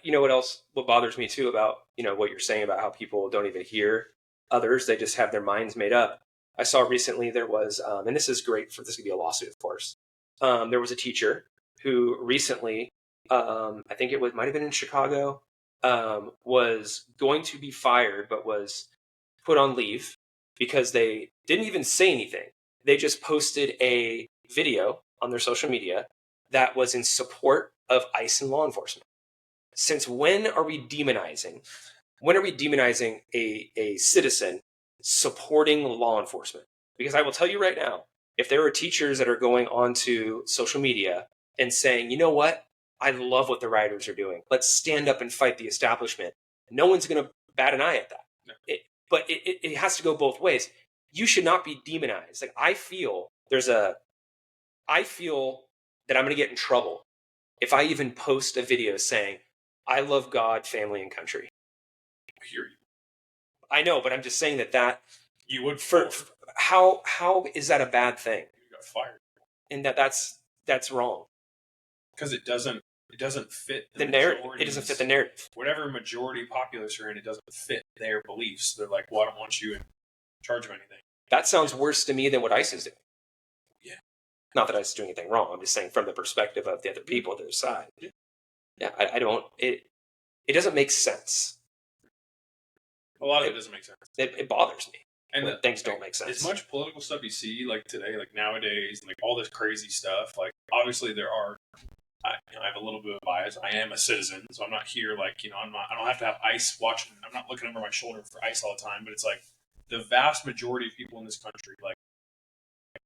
You know what else? What bothers me too about what you're saying about how people don't even hear others; they just have their minds made up. I saw recently there was, and this is great this could be a lawsuit, of course. There was a teacher who recently, I think might have been in Chicago, was going to be fired, but was put on leave because they didn't even say anything. They just posted a video on their social media that was in support of ICE and law enforcement. Since when are we demonizing a citizen supporting law enforcement? Because I will tell you right now, if there are teachers that are going onto social media and saying, you know what, I love what the rioters are doing, let's stand up and fight the establishment, no one's going to bat an eye at that. No. But it has to go both ways. You should not be demonized. Like I feel that I'm going to get in trouble if I even post a video saying, I love God, family, and country. I hear you. I know, but I'm just saying that you would. How is that a bad thing? You got fired. And that's wrong. Because it doesn't fit the narrative. It doesn't fit the narrative. Whatever majority populace are in, it doesn't fit their beliefs. They're like, well, I don't want you in charge of anything. That sounds worse to me than what ICE is doing. Yeah. Not that ICE is doing anything wrong. I'm just saying from the perspective of the other people, their side. Yeah, I don't. It doesn't make sense. A lot of it doesn't make sense. It bothers me. And things don't make sense. As much political stuff you see, like today, like nowadays, like all this crazy stuff, like obviously there are. I have a little bit of bias. I am a citizen, so I'm not here like I don't have to have ICE watching. I'm not looking over my shoulder for ICE all the time. But it's like the vast majority of people in this country, like,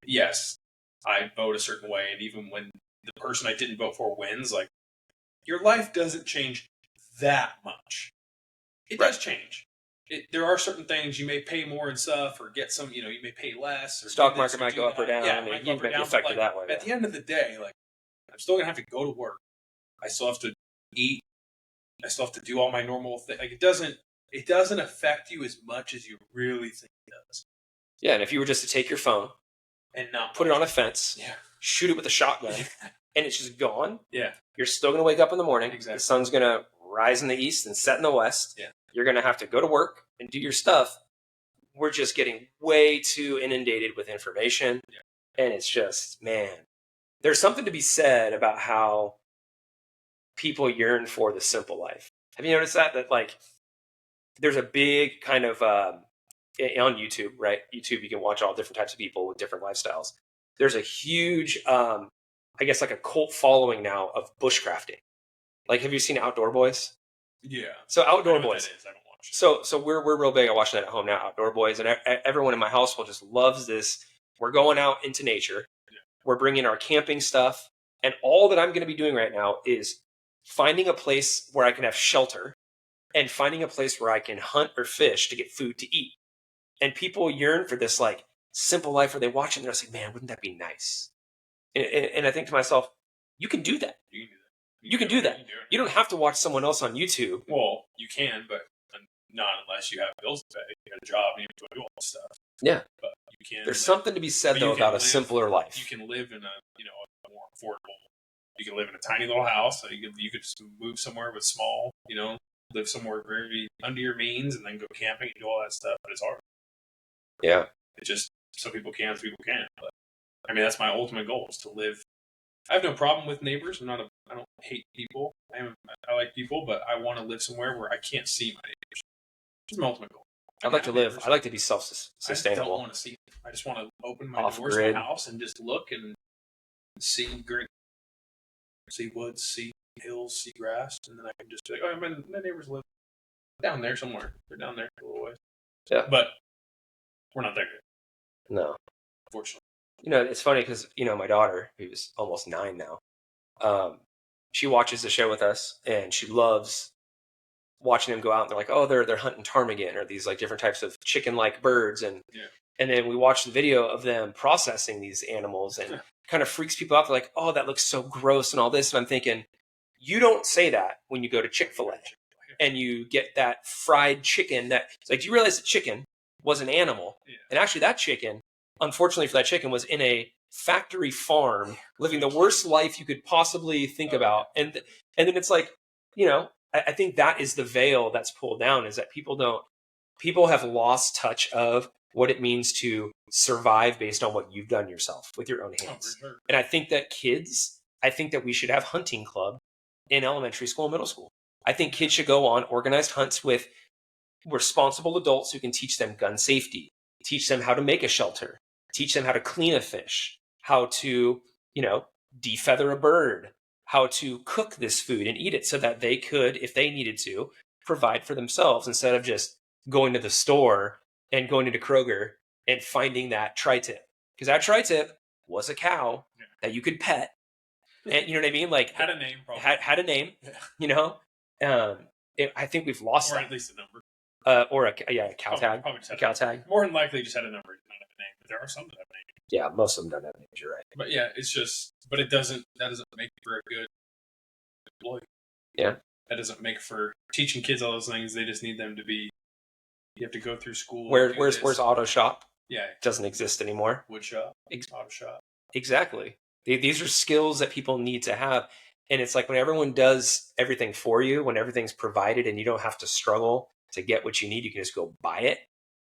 yes, I vote a certain way, and even when the person I didn't vote for wins, like, your life doesn't change that much. It does change. There are certain things you may pay more and stuff, or get some, you may pay less. Or stock market might go up or down. Yeah, and you might be affected that way. At the end of the day, like, I'm still gonna have to go to work. I still have to eat. I still have to do all my normal things. Like, it doesn't affect you as much as you really think it does. Yeah, and if you were just to take your phone and not put it on a fence, shoot it with a shotgun, and it's just gone. Yeah, you're still going to wake up in the morning. Exactly. The sun's going to rise in the east and set in the west. Yeah, you're going to have to go to work and do your stuff. We're just getting way too inundated with information, and it's just, man, there's something to be said about how people yearn for the simple life. Have you noticed that like there's a big kind of on YouTube, right? YouTube, you can watch all different types of people with different lifestyles. There's a huge, I guess, like a cult following now of bushcrafting. Like, have you seen Outdoor Boys? Yeah. So Outdoor Boys. I don't watch it. So we're real big at watching that at home now. Outdoor Boys, and everyone in my household just loves this. We're going out into nature. Yeah. We're bringing our camping stuff, and all that I'm going to be doing right now is finding a place where I can have shelter, and finding a place where I can hunt or fish to get food to eat. And people yearn for this like simple life where they watch it and they're like, man, wouldn't that be nice? And I think to myself, you can do that. You can do that. You don't have to watch someone else on YouTube. Well, you can, but not unless you have bills to pay. You got a job and you have to do all this stuff. Yeah. But you can. There's something to be said though about a simpler life. You can live in a more affordable You can live in a tiny little house. So you could just move somewhere with small, live somewhere very under your means, and then go camping and do all that stuff. But it's hard. Yeah. It's just some people can, some people can't. But I mean, that's my ultimate goal is to live. I have no problem with neighbors. I don't hate people. I like people, but I want to live somewhere where I can't see my neighbors. It's my ultimate goal. I'd like to live. I like to be I self-sustainable. don't want to see them. I just want to open my Off doors grid. to my house and just look and see green, see woods, see hills, see grass, and then I can just be like, oh, my neighbors live down there somewhere. They're down there a little ways. Yeah. But we're not there yet. No. Unfortunately. It's funny because, my daughter, who's almost 9 now, she watches the show with us and she loves watching them go out and they're like, oh, they're hunting ptarmigan or these like different types of chicken-like birds. And then we watch the video of them processing these animals and kind of freaks people out. They're like, oh, that looks so gross and all this. And I'm thinking, you don't say that when you go to Chick-fil-A and you get that fried chicken that it's like, do you realize that chicken was an animal? Yeah. And actually that chicken, unfortunately for that chicken, was in a factory farm living the worst life you could possibly think about. And then it's like, I think that is the veil that's pulled down, is that people have lost touch of what it means to survive based on what you've done yourself with your own hands. For sure. And I think that we should have hunting club in elementary school and middle school. I think kids should go on organized hunts with responsible adults who can teach them gun safety, teach them how to make a shelter, teach them how to clean a fish, how to, defeather a bird, how to cook this food and eat it so that they could, if they needed to, provide for themselves instead of just going to the store and going into Kroger and finding that tri-tip. Because that tri-tip was a cow that you could pet. And you know what I mean? Like had a name, probably. Had a name, I think we've lost or that. at least a number. Or a cow tag. Probably just had a cow tag. More than likely just had a number, not have a name. But there are some that have names. Yeah, most of them don't have names, you're right. But yeah, that doesn't make for a good employee. Yeah. That doesn't make for teaching kids all those things. They just need them to be, you have to go through school. Where's auto shop? Yeah. It doesn't exist anymore. Wood shop. Auto shop. Exactly. These are skills that people need to have. And it's like when everyone does everything for you, when everything's provided and you don't have to struggle to get what you need, you can just go buy it.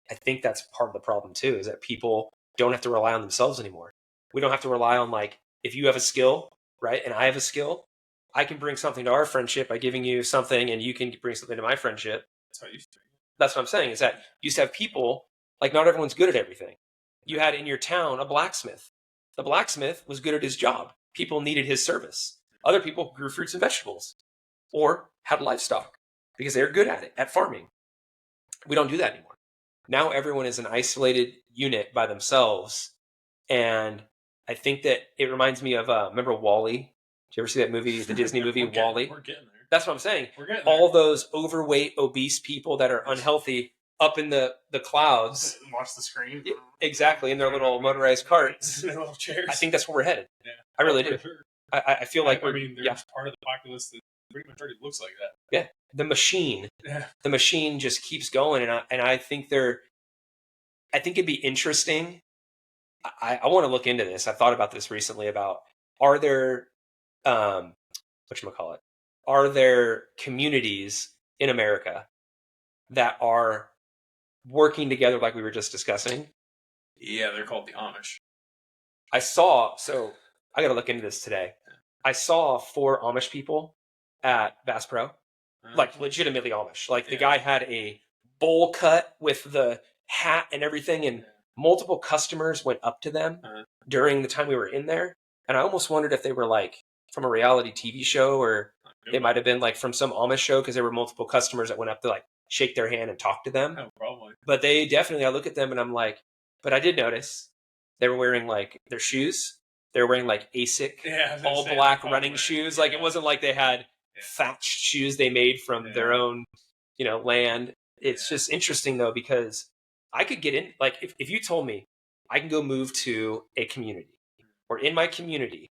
I think that's part of the problem too, is that people don't have to rely on themselves anymore. We don't have to rely on, like, if you have a skill, right, and I have a skill, I can bring something to our friendship by giving you something and you can bring something to my friendship. That's how it used to be. That's what I'm saying, is that you used to have people, like, not everyone's good at everything. You had in your town a blacksmith. The blacksmith was good at his job. People needed his service. Other people grew fruits and vegetables or had livestock because they're good at it, at farming. We don't do that anymore. Now everyone is an isolated unit by themselves. And I think that it reminds me of, remember WALL-E? Did you ever see that movie, the Disney movie WALL-E? We're getting there. That's what I'm saying. We're getting there. All those overweight, obese people that are unhealthy up in the clouds. Watch the screen. Exactly, in their little motorized carts. Their little chairs. I think that's where we're headed. Yeah. I really do. Sure. I feel like there's part of the populace that pretty much already looks like that. Yeah, the machine. Yeah. The machine just keeps going, and I think it'd be interesting. I want to look into this. I thought about this recently about, are there whatchamacallit? Are there communities in America that are working together like we were just discussing? Yeah, they're called the Amish. I got to look into this today. I saw 4 Amish people at Bass Pro, like legitimately Amish. Like the guy had a bowl cut with the hat and everything, and multiple customers went up to them during the time we were in there. And I almost wondered if they were like from a reality TV show, or they might have been like from some Amish show, because there were multiple customers that went up to like shake their hand and talk to them. Oh, probably. But they definitely, I look at them and I'm like, but I did notice they were wearing like their shoes. They were wearing like ASIC, all black running shoes. Like it wasn't like they had thatched shoes they made from their own, land. It's just interesting though, because I could get in, like if you told me I can go move to a community, or in my community,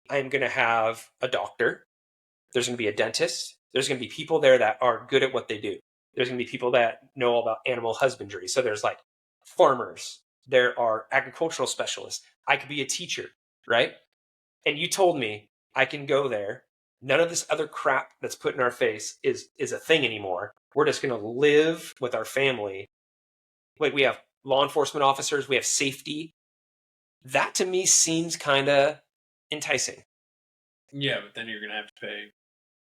I'm going to have a doctor. There's going to be a dentist. There's going to be people there that are good at what they do. There's going to be people that know all about animal husbandry. So there's like farmers. There are agricultural specialists. I could be a teacher, right? And you told me I can go there. None of this other crap that's put in our face is a thing anymore. We're just going to live with our family. Like, we have law enforcement officers, we have safety. That to me seems kind of enticing. Yeah, but then you're gonna have to pay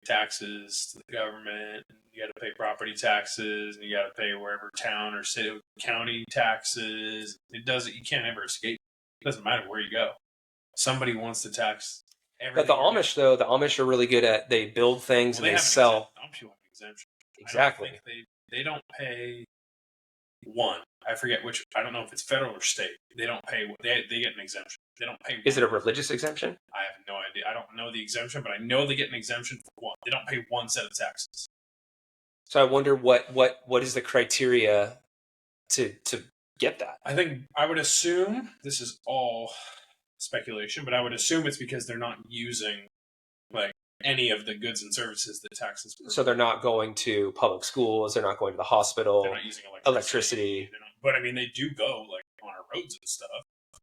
taxes to the government. And you got to pay property taxes, and you got to pay wherever town or city, county taxes. It doesn't. You can't ever escape. It doesn't matter where you go. Somebody wants to tax But the everything. Amish, though, the Amish are really good at, they build things and they sell. People have an exemption. Exactly. I don't think they don't pay one. I forget which. I don't know if it's federal or state. They don't pay. They get an exemption. They don't pay. Is it a religious exemption? I have no idea. I don't know the exemption, but I know they get an exemption for one. They don't pay one set of taxes. So I wonder what is the criteria to get that? I think I would assume this is all speculation, but I would assume it's because they're not using like any of the goods and services that taxes. So they're not going to public schools. They're not going to the hospital. They're not using electricity. But I mean, they do go like on our roads and stuff.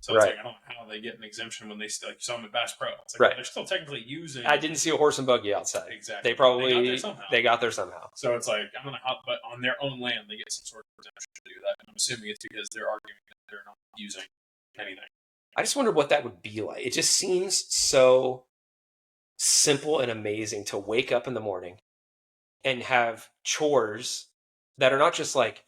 So right. It's like I don't know how they get an exemption when they still like some at Bass Pro. It's like, right. Well, they're still technically using. I didn't see a horse and buggy outside. Exactly. They probably they got there somehow. So it's like I don't know how, but on their own land they get some sort of exemption to do that. And I'm assuming it's because they're arguing that they're not using anything. I just wonder what that would be like. It just seems so simple and amazing to wake up in the morning and have chores that are not just like,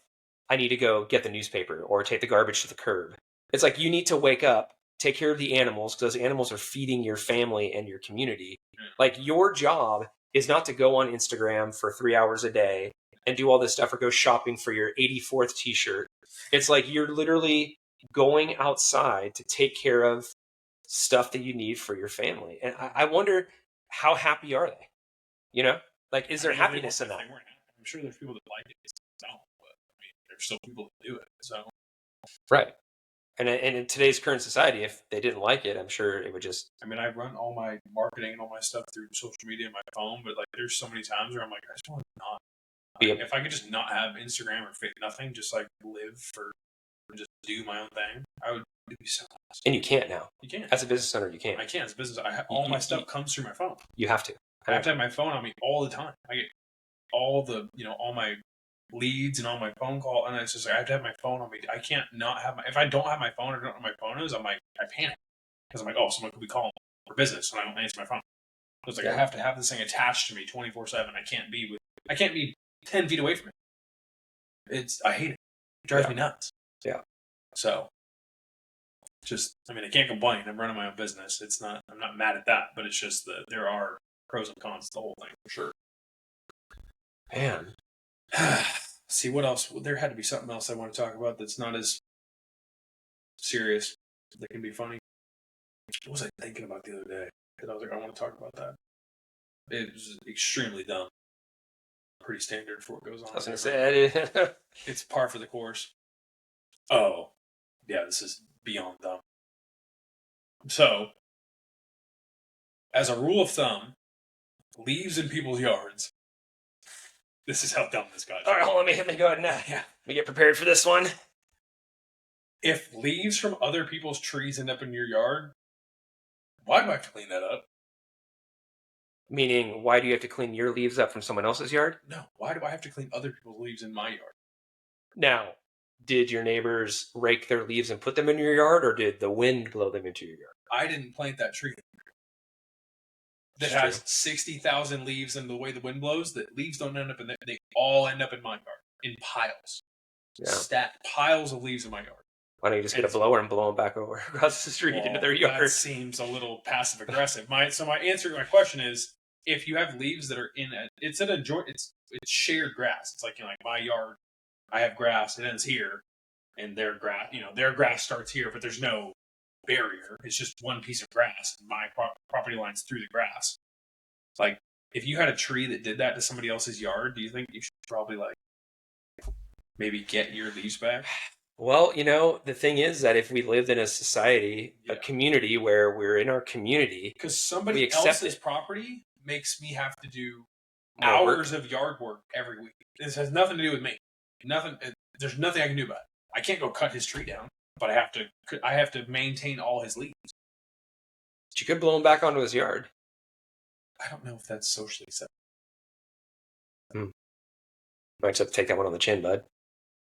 I need to go get the newspaper or take the garbage to the curb. It's like you need to wake up, take care of the animals, because those animals are feeding your family and your community. Like, your job is not to go on Instagram for 3 hours a day and do all this stuff or go shopping for your 84th t-shirt. It's like you're literally going outside to take care of stuff that you need for your family. And I wonder, how happy are they? You know? Like, is there happiness in that? I'm sure there's people that like it. No, but I mean, there's still people that do it. So, right. And in today's current society, if they didn't like it, I'm sure it would just. I mean, I run all my marketing and all my stuff through social media and my phone, but like, there's so many times where I'm like, I just want to not. If I could just not have Instagram or nothing, just like live for, just do my own thing, I would. It'd be so nice. And you can't now. You can't. As a business owner, you can't. I can't. As a business, all my stuff comes through my phone. You have to. I have to have my phone on me all the time. I get all the, all my leads and all my phone call, and it's just like I have to have my phone on me. I can't not have my. If I don't have my phone or don't know my phone is, I'm like, I panic because I'm like, oh, someone could be calling for business, and I don't answer my phone. So it's like I have to have this thing attached to me 24/7. I can't be 10 feet away from it. I hate it. It drives me nuts. Yeah. So. I can't complain. I'm running my own business. I'm not mad at that, but it's just that there are pros and cons to the whole thing for sure. Man. See, what else? There had to be something else I want to talk about that's not as serious, that can be funny. What was I thinking about the other day? Because I was like, I want to talk about that. It was extremely dumb. Pretty standard for what goes on. I was going to say, it's par for the course. Oh, yeah, this is beyond dumb. So, as a rule of thumb, leaves in people's yards. This is how dumb this got. All right, let me go ahead and let me get prepared for this one. If leaves from other people's trees end up in your yard, why do I have to clean that up? Meaning, why do you have to clean your leaves up from someone else's yard? No, why do I have to clean other people's leaves in my yard? Now, did your neighbors rake their leaves and put them in your yard, or did the wind blow them into your yard? I didn't plant that tree that has 60,000 leaves, and the way the wind blows, that leaves don't end up in there. They all end up in my yard in piles. Yeah. Stacked piles of leaves in my yard. Why don't you just get a blower and blow them back over across the street into their yard? That seems a little passive aggressive. My answer to my question is, if you have leaves that are it's shared grass. It's like, like my yard, I have grass, it ends here, and their grass starts here, but there's no barrier. It's just one piece of grass, and my property line's through the grass. Like, if you had a tree that did that to somebody else's yard, do you think you should probably maybe get your leaves back? Well, the thing is that if we lived in a society, a community where we're in our community, because somebody else's property makes me have to do hours of yard work every week. This has nothing to do with me. Nothing. There's nothing I can do about it. I can't go cut his tree down, but I have to maintain all his leaves. But you could blow him back onto his yard. I don't know if that's socially acceptable. Might have to take that one on the chin, bud.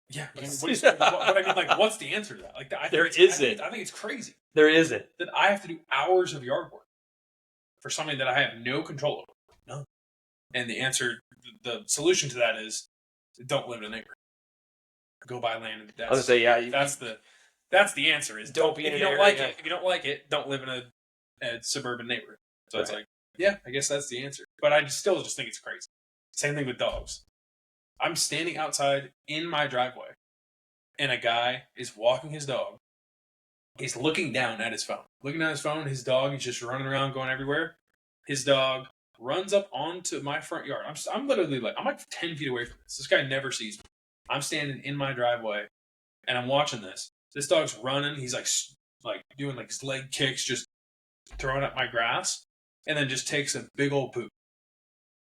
Yeah, but I mean, like, what's the answer to that? Like, I think I think it's crazy. There isn't. That I have to do hours of yard work for something that I have no control over. No. And the answer, the solution to that is, don't live in a neighborhood. Go buy land. And I was gonna say, yeah. That's the answer. Is don't be in if an you don't area, like yeah. it. If you don't like it, don't live in a suburban neighborhood. So it's Right. like, yeah, I guess that's the answer. But I still just think it's crazy. Same thing with dogs. I'm standing outside in my driveway, and a guy is walking his dog. He's looking down at his phone. Looking at his phone, his dog is just running around, going everywhere. His dog runs up onto my front yard. I'm literally like, I'm like 10 feet away from this. This guy never sees me. I'm standing in my driveway, and I'm watching this. This dog's running. He's like doing like his leg kicks, just throwing up my grass, and then just takes a big old poop.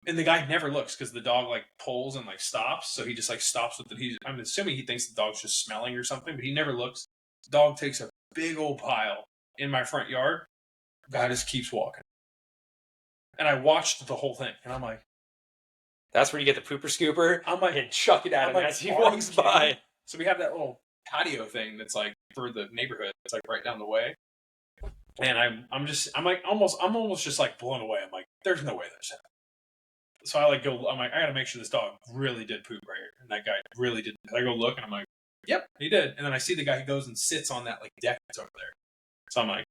And the guy never looks because the dog like pulls and like stops. So he just like stops with it. I'm assuming he thinks the dog's just smelling or something, but he never looks. The dog takes a big old pile in my front yard. Guy just keeps walking. And I watched the whole thing, and I'm like, that's where you get the pooper scooper. I'm like, and chuck it at him like, as he walks by. So we have that little patio thing that's like for the neighborhood. It's like right down the way. And I'm almost just like blown away. I'm like, there's no way there's that. So I I'm like, I gotta make sure this dog really did poop right here. And that guy really did. I go look, and I'm like, yep, he did. And then I see the guy who goes and sits on that like deck that's over there. So I'm like,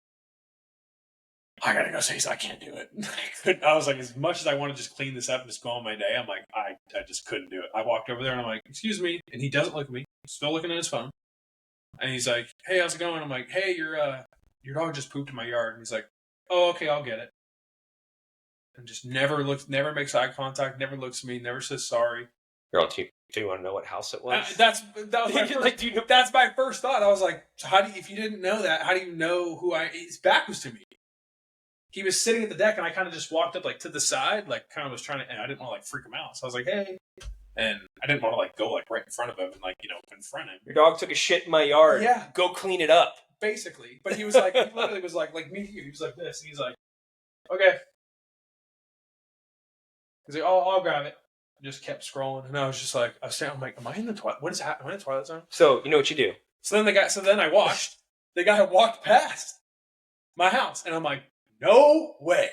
I gotta go say, I can't do it. I was like, as much as I want to just clean this up and just go on my day, I'm like, I just couldn't do it. I walked over there, and I'm like, excuse me. And he doesn't look at me. He's still looking at his phone. And he's like, hey, how's it going? I'm like, hey, your dog just pooped in my yard. And he's like, oh, okay, I'll get it. And just never makes eye contact, never looks at me, never says sorry. Girl, do you want to know what house it was? That was my first, that's my first thought. I was like, so if you didn't know that, how do you know his back was to me? He was sitting at the deck, and I kind of just walked up like to the side, like kind of was trying to, and I didn't want to like freak him out. So I was like, hey. And I didn't want to like go like right in front of him and like, confront him. Your dog took a shit in my yard. Yeah. Go clean it up. Basically. But he was like, he literally was like me here. He was like this. And he's like, okay. He's like, oh, I'll grab it. I just kept scrolling. And I was just like, I'm like, am I in the Twilight? What is happening? Am I in the Twilight Zone? So, you know what you do? So then I watched. The guy walked past my house. And I'm like, no way.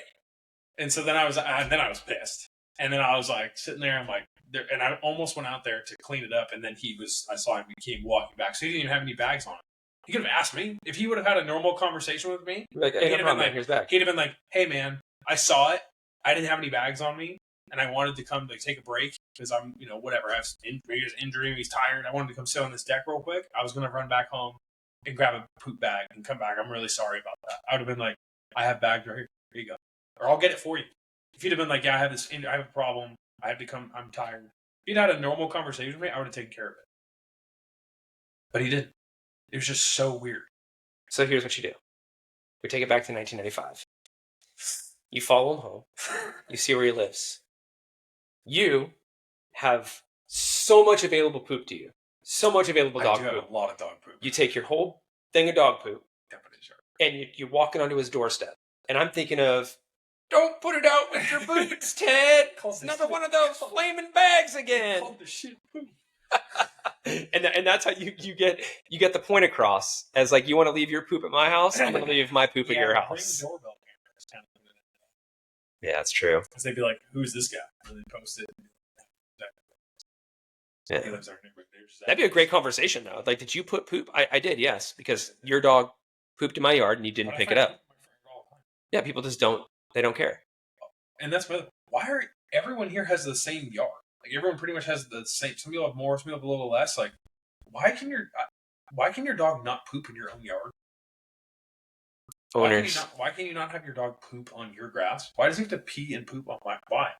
And so then I was pissed. And then I was like sitting there. I'm like, and I almost went out there to clean it up. And then I saw him, he came walking back. So he didn't even have any bags on him. He could have asked me. If he would have had a normal conversation with me, like, hey, no problem, here's back. He'd have been like, hey man, I saw it. I didn't have any bags on me. And I wanted to come like take a break because I'm, whatever. I have maybe an injury, he's tired. I wanted to come sit on this deck real quick. I was going to run back home and grab a poop bag and come back. I'm really sorry about that. I would have been like, I have bags right here. Here you go. Or I'll get it for you. If he'd have been like, yeah, I have a problem. I have to come. I'm tired. If he'd had a normal conversation with me, I would have taken care of it. But he didn't. It was just so weird. So here's what you do. We take it back to 1995. You follow him home. You see where he lives. You have so much available poop to you. So much available dog poop. I do have a lot of dog poop. You take your whole thing of dog poop, and you walk it onto his doorstep. And I'm thinking of, don't put it out with your boots, Ted. Another one of those flaming bags again. Called the shit poop. and that's how you get the point across as like, you want to leave your poop at my house, I'm going to leave my poop at your house. Doorbell camera. Yeah, that's true. Because they'd be like, who's this guy? And then post it. Yeah. He lives in our neighborhood. That'd be a great conversation, though. Like, did you put poop? I did, yes, because your dog pooped in my yard and you didn't pick it up. Yeah, people just don't care. And that's why everyone here has the same yard. Like, everyone pretty much has the same. Some people have more, some people have a little less. Like, why can your dog not poop in your own yard? Owners. Why can you not have your dog poop on your grass? Why does he have to pee and poop on my? Why?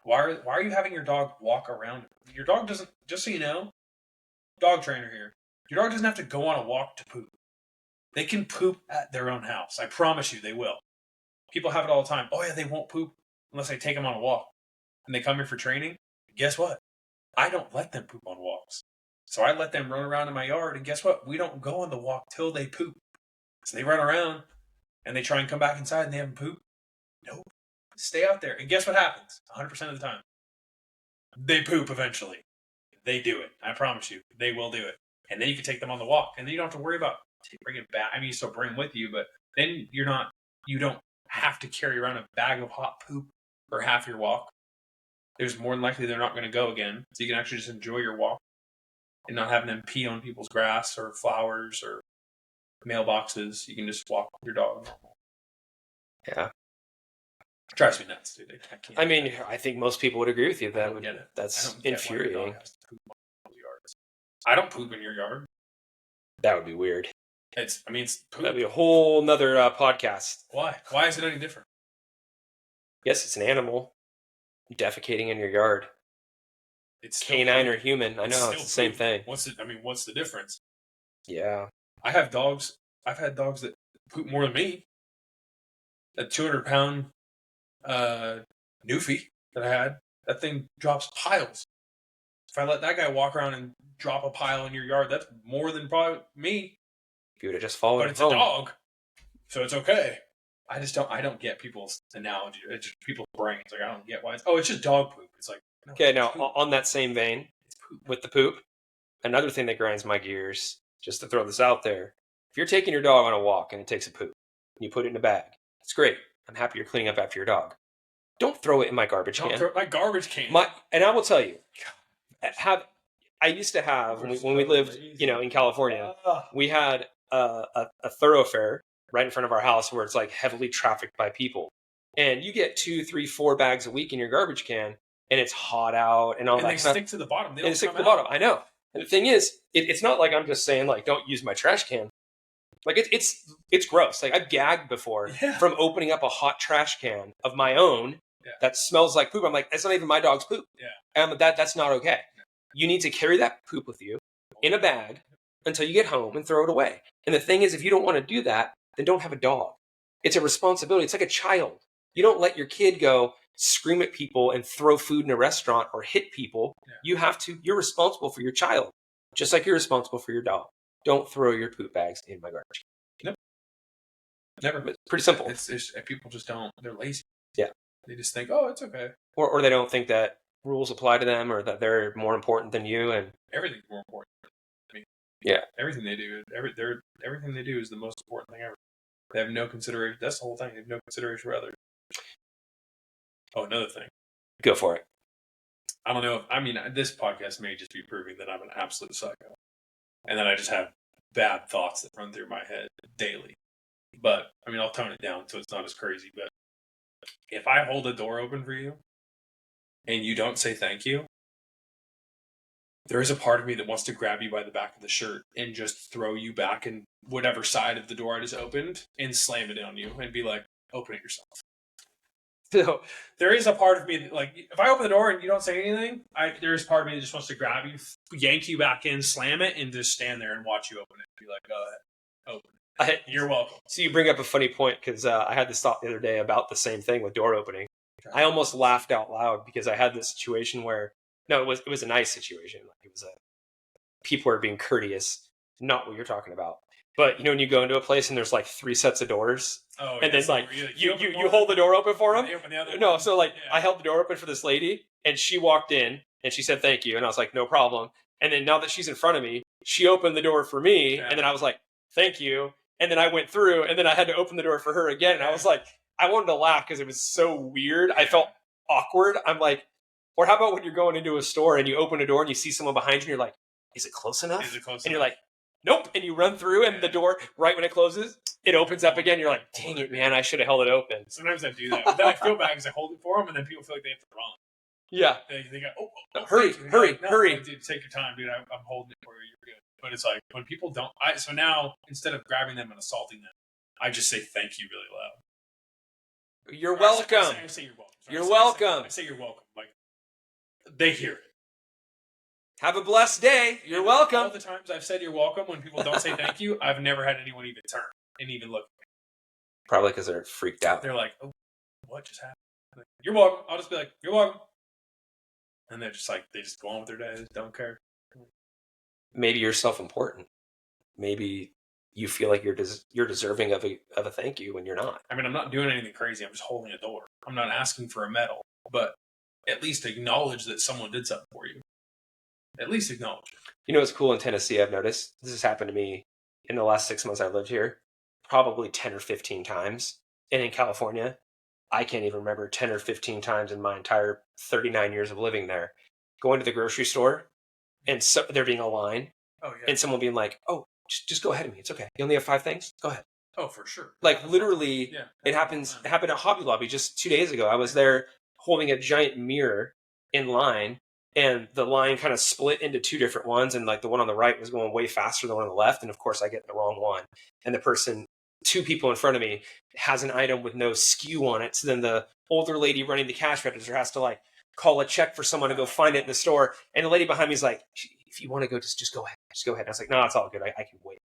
Why are you having your dog walk around? Your dog doesn't. Just so you know, dog trainer here. Your dog doesn't have to go on a walk to poop. They can poop at their own house. I promise you, they will. People have it all the time. Oh yeah, they won't poop unless I take them on a walk. And they come here for training. Guess what? I don't let them poop on walks. So I let them run around in my yard. And guess what? We don't go on the walk till they poop. So they run around and they try and come back inside and they haven't pooped. Nope. Stay out there. And guess what happens? 100% of the time. They poop eventually. They do it. I promise you. They will do it. And then you can take them on the walk. And then you don't have to worry about bringing it back. I mean, you still bring them with you, but then you don't have to carry around a bag of hot poop for half your walk. There's more than likely they're not going to go again. So you can actually just enjoy your walk and not having them pee on people's grass or flowers or mailboxes. You can just walk with your dog. Yeah. It drives me nuts, dude. I mean, I think most people would agree with you. I don't get it. That's I don't get why your infuriating. dog has to poop on people's yards. I don't poop in your yard. That would be weird. It's poop. That'd be a whole nother podcast. Why? Why is it any different? Yes, it's an animal defecating in your yard. It's canine or human. I know it's the same thing. What's the difference? Yeah. I have dogs. I've had dogs that poop more than me. That 200-pound Newfie that I had, that thing drops piles. If I let that guy walk around and drop a pile in your yard, that's more than probably me. If you would have just followed But it's a dog, so it's okay. I don't get people's analogy. It's just people's brains. Like, I don't get why it's just dog poop. It's like, no, okay, now on that same vein, with the poop, another thing that grinds my gears, just to throw this out there, if you're taking your dog on a walk and it takes a poop, and you put it in a bag, it's great. I'm happy you're cleaning up after your dog. Don't throw it in my garbage can. Don't throw my garbage can. And I will tell you, I used to have, when we lived, in California, we had a thoroughfare right in front of our house where it's like heavily trafficked by people. And you get 2, 3, 4 bags a week in your garbage can, and it's hot out and all that. And they stick to the bottom. They stick to the bottom. I know. And the thing is, it's not like I'm just saying, like, don't use my trash can. Like, it's gross. Like, I've gagged before from opening up a hot trash can of my own that smells like poop. I'm like, that's not even my dog's poop. Yeah. That's not okay. You need to carry that poop with you in a bag until you get home and throw it away. And the thing is, if you don't want to do that, then don't have a dog. It's a responsibility. It's like a child. You don't let your kid go scream at people and throw food in a restaurant or hit people. Yeah. You're responsible for your child, just like you're responsible for your dog. Don't throw your poop bags in my garbage. Nope. Never. It's pretty simple. It's people just don't. They're lazy. Yeah. They just think, oh, it's okay. Or they don't think that rules apply to them or that they're more important than you. And everything's more important. I mean, everything they do, everything they do is the most important thing ever. They have no consideration. That's the whole thing. They have no consideration for others. Oh, another thing. Go for it. I don't know. This podcast may just be proving that I'm an absolute psycho. And then I just have bad thoughts that run through my head daily. But, I'll tone it down so it's not as crazy. But if I hold a door open for you and you don't say thank you, there is a part of me that wants to grab you by the back of the shirt and just throw you back in whatever side of the door I just opened and slam it on you and be like, open it yourself. So there is a part of me that, like, if I open the door and you don't say anything, there is part of me that just wants to grab you, yank you back in, slam it, and just stand there and watch you open it. Be like, go ahead, open it. You're welcome. So you bring up a funny point because I had this thought the other day about the same thing with door opening. I almost laughed out loud because I had this situation where, no, it was a nice situation. Like, people are being courteous, not what you're talking about. But when you go into a place and there's like 3 sets of doors, and then like you hold the door open for them. No, so like I held the door open for this lady, and she walked in and she said thank you, and I was like, no problem. And then now that she's in front of me, she opened the door for me, and then I was like, thank you. And then I went through, and then I had to open the door for her again, and I was like, I wanted to laugh because it was so weird. I felt awkward. I'm like, or how about when you're going into a store and you open a door and you see someone behind you, and you're like, is it close enough? And you're like, nope. And you run through, and the door, right when it closes, it opens up again. You're like, dang it, man, I should have held it open. Sometimes I do that. But then I feel bad because I hold it for them, and then people feel like they have to run. Yeah. They go, hurry. Dude, take your time, dude. I'm holding it for you. You're good. But it's like, when people don't, so now, instead of grabbing them and assaulting them, I just say thank you really loud. You're welcome. I say you're welcome. You're welcome. I say you're welcome. Like, they hear it. Have a blessed day. You're welcome. All the times I've said you're welcome when people don't say thank you, I've never had anyone even turn and even look at me. Probably because they're freaked out. They're like, oh, what just happened? Like, you're welcome. I'll just be like, you're welcome. And they're just like, they just go on with their day. They just don't care. Maybe you're self-important. Maybe you feel like you're deserving of a thank you when you're not. I mean, I'm not doing anything crazy. I'm just holding a door. I'm not asking for a medal, but at least acknowledge that someone did something for you. At least acknowledge it. You know what's cool in Tennessee, I've noticed? This has happened to me in the last 6 months I've lived here, probably 10 or 15 times. And in California, I can't even remember 10 or 15 times in my entire 39 years of living there. Going to the grocery store and so there being a line and someone being like, oh, just go ahead of me. It's okay. You only have 5 things? Go ahead. Oh, for sure. Like happened at Hobby Lobby just 2 days ago. I was there holding a giant mirror in line, and the line kind of split into 2 different ones, and like the one on the right was going way faster than the one on the left, and of course I get the wrong one. And the person, 2 people in front of me, has an item with no SKU on it, so then the older lady running the cash register has to like call a check for someone to go find it in the store, and the lady behind me is like, if you want to go, just go ahead. Just go ahead. And I was like, no, it's all good. I can wait.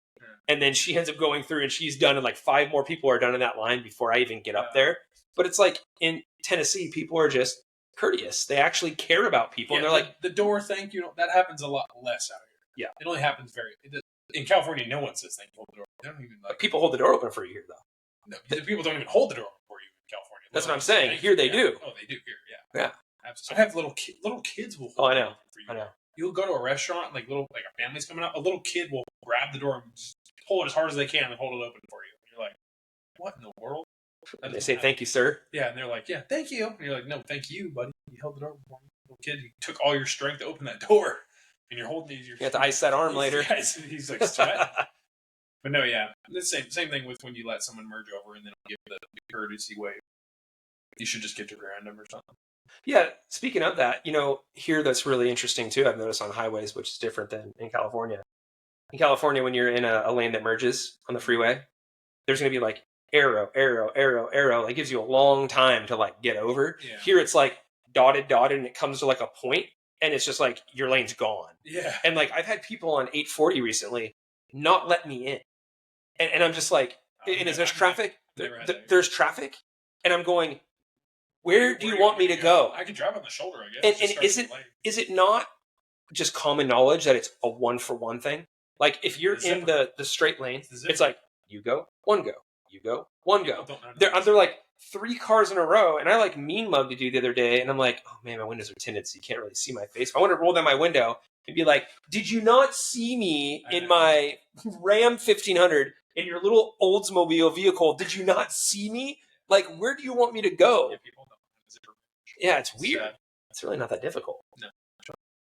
And then she ends up going through and she's done, and like 5 more people are done in that line before I even get up there. But it's like in Tennessee, people are just courteous. They actually care about people. And they're like, the door thank you. That happens a lot less out here. Yeah. It only happens in California, no one says thank you, hold the door. They don't even like. People hold the door open for you here, though. No, people don't even hold the door open for you in California. That's what I'm saying. Here they do. Oh, they do here, yeah. Yeah. Absolutely. I have little kids will hold I know. the door for you. I know. You'll go to a restaurant, like a family's coming out, a little kid will grab the door and just pull it as hard as they can and hold it open for you. And you're like, what in the world? And they say, thank you, sir. Yeah, and they're like, yeah, thank you. And you're like, no, thank you, buddy. You held the door for me. Little kid, you took all your strength to open that door. And you're holding these. You have to ice that arm later. He's like sweating. But no, yeah. The same thing with when you let someone merge over and then give the courtesy wave. You should just get to random or something. Yeah, speaking of that, here that's really interesting too, I've noticed on highways, which is different than in California. In California, when you're in a lane that merges on the freeway, there's going to be like arrow, arrow, arrow, arrow. It gives you a long time to like get over. Yeah. Here it's like dotted, and it comes to like a point, and it's just like your lane's gone. Yeah. And like I've had people on 840 recently not let me in. And I'm just like, and is there traffic? There's traffic, and I'm going, where do you want me to go? I can drive on the shoulder, I guess. And is it not just common knowledge that it's a 1-for-1 thing? Like if you're in the straight lane, it's like you go, one go, you go, one go. They're like 3 cars in a row, and I like mean mugged a dude the other day, and I'm like, oh man, my windows are tinted, so you can't really see my face. If I want to roll down my window and be like, did you not see me in my Ram 1500 in your little Oldsmobile vehicle? Did you not see me? Like, where do you want me to go? Yeah, it's weird. It's really not that difficult. No.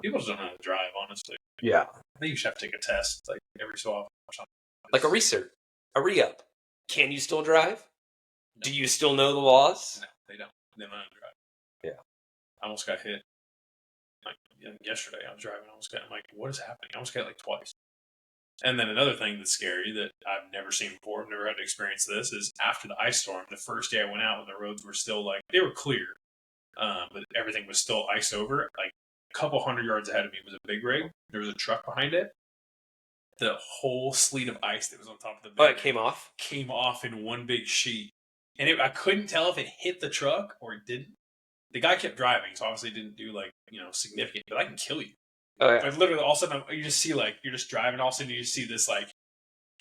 People just don't know how to drive, honestly. Yeah. I think you should have to take a test, like, every so often or something. Like a re-cert, a re-up. Can you still drive? No. Do you still know the laws? No, they don't. They don't know how to drive. Yeah. I almost got hit. Like, yesterday, I was driving. I'm like, what is happening? I almost got like twice. And then another thing that's scary that I've never seen before, I've never had to experience this, is after the ice storm, the first day I went out when the roads were still like, they were clear, but everything was still iced over. Like a couple hundred yards ahead of me was a big rig. There was a truck behind it. The whole sleet of ice that was on top of the big rig came off? Came off in one big sheet. And I couldn't tell if it hit the truck or it didn't. The guy kept driving, so obviously it didn't do like, significant, but I can kill you. Oh, yeah. Like literally, all of a sudden, you just see like you're just driving. All of a sudden, you just see this like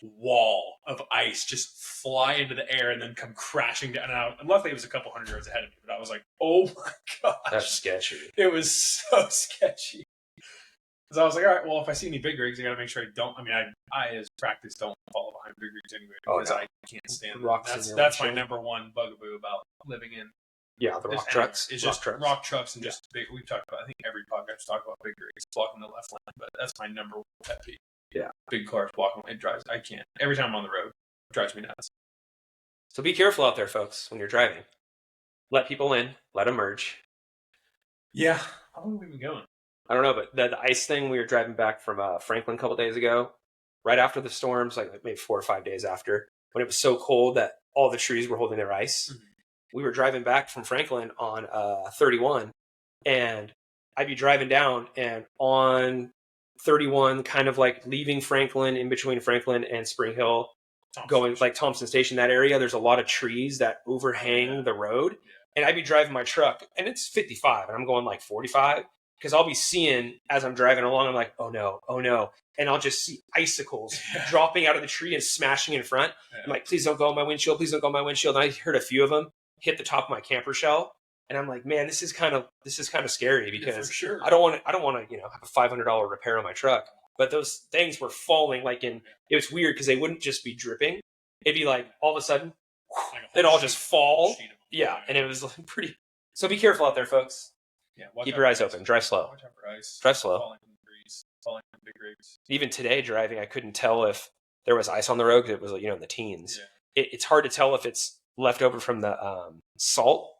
wall of ice just fly into the air and then come crashing down. And luckily, it was a couple hundred yards ahead of me. But I was like, "Oh my gosh, that's sketchy." It was so sketchy. Because I was like, "All right, well, if I see any big rigs, I got to make sure I don't." I mean, I as practice don't follow behind big rigs anyway because I can't stand them. That's my number one bugaboo about living in. Yeah, the rock trucks. It's just rock trucks and just big. We've talked about, I think every podcast talk about big rigs blocking the left lane, but that's my number one pet peeve. Yeah. Big cars blocking. It drives. I can't. Every time I'm on the road, it drives me nuts. So be careful out there, folks, when you're driving. Let people in. Let them merge. Yeah. How long have we been going? I don't know, but the ice thing, we were driving back from Franklin a couple days ago, right after the storms, like maybe 4 or 5 days after, when it was so cold that all the trees were holding their ice. Mm-hmm. We were driving back from Franklin on 31, and I'd be driving down, and on 31, kind of like leaving Franklin, in between Franklin and Spring Hill, going like Thompson Station, that area, there's a lot of trees that overhang the road, and I'd be driving my truck, and it's 55, and I'm going like 45, because I'll be seeing as I'm driving along, I'm like, oh no, and I'll just see icicles dropping out of the tree and smashing in front. Yeah. I'm like, please don't go on my windshield, please don't go on my windshield. And I heard a few of them hit the top of my camper shell, and I'm like, man, this is kind of scary because for sure. I don't want to have a $500 repair on my truck. But those things were falling it was weird because they wouldn't just be dripping. It'd be like all of a sudden, they'd all just fall. Yeah, and it was pretty. So be careful out there, folks. Yeah, keep your eyes open. Drive slow. Watch out for ice. Drive slow. Falling from trees, falling from big rigs. Even today, driving, I couldn't tell if there was ice on the road because it was in the teens. Yeah. It's hard to tell if it's left over from the salt.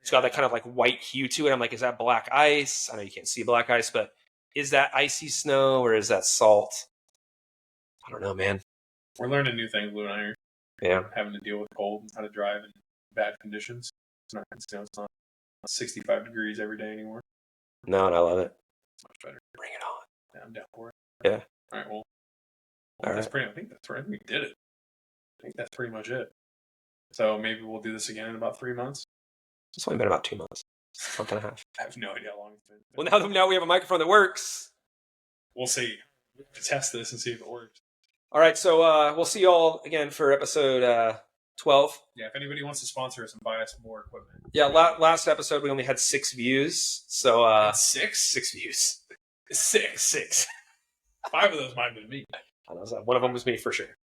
It's got that kind of like white hue to it. I'm like, is that black ice? I know you can't see black ice, but is that icy snow or is that salt? I don't know, man. We're learning new things, Lou and I are. Yeah. Having to deal with cold and how to drive in bad conditions. It's not 65 degrees every day anymore. No, and I love it. It's much better. Bring it on. Yeah, I'm down for it. Yeah. All right, well All right. I think we did it. I think that's pretty much it. So maybe we'll do this again in about 3 months. It's only been about 2 months. Month and a half. I have no idea how long it's been. Well, now we have a microphone that works. We'll see. We'll test this and see if it works. All right, so we'll see you all again for episode 12. Yeah, if anybody wants to sponsor us and buy us more equipment. Yeah, last episode we only had 6 views, so 6 views. 6. 6. 5 of those might have been me. I know, one of them was me for sure.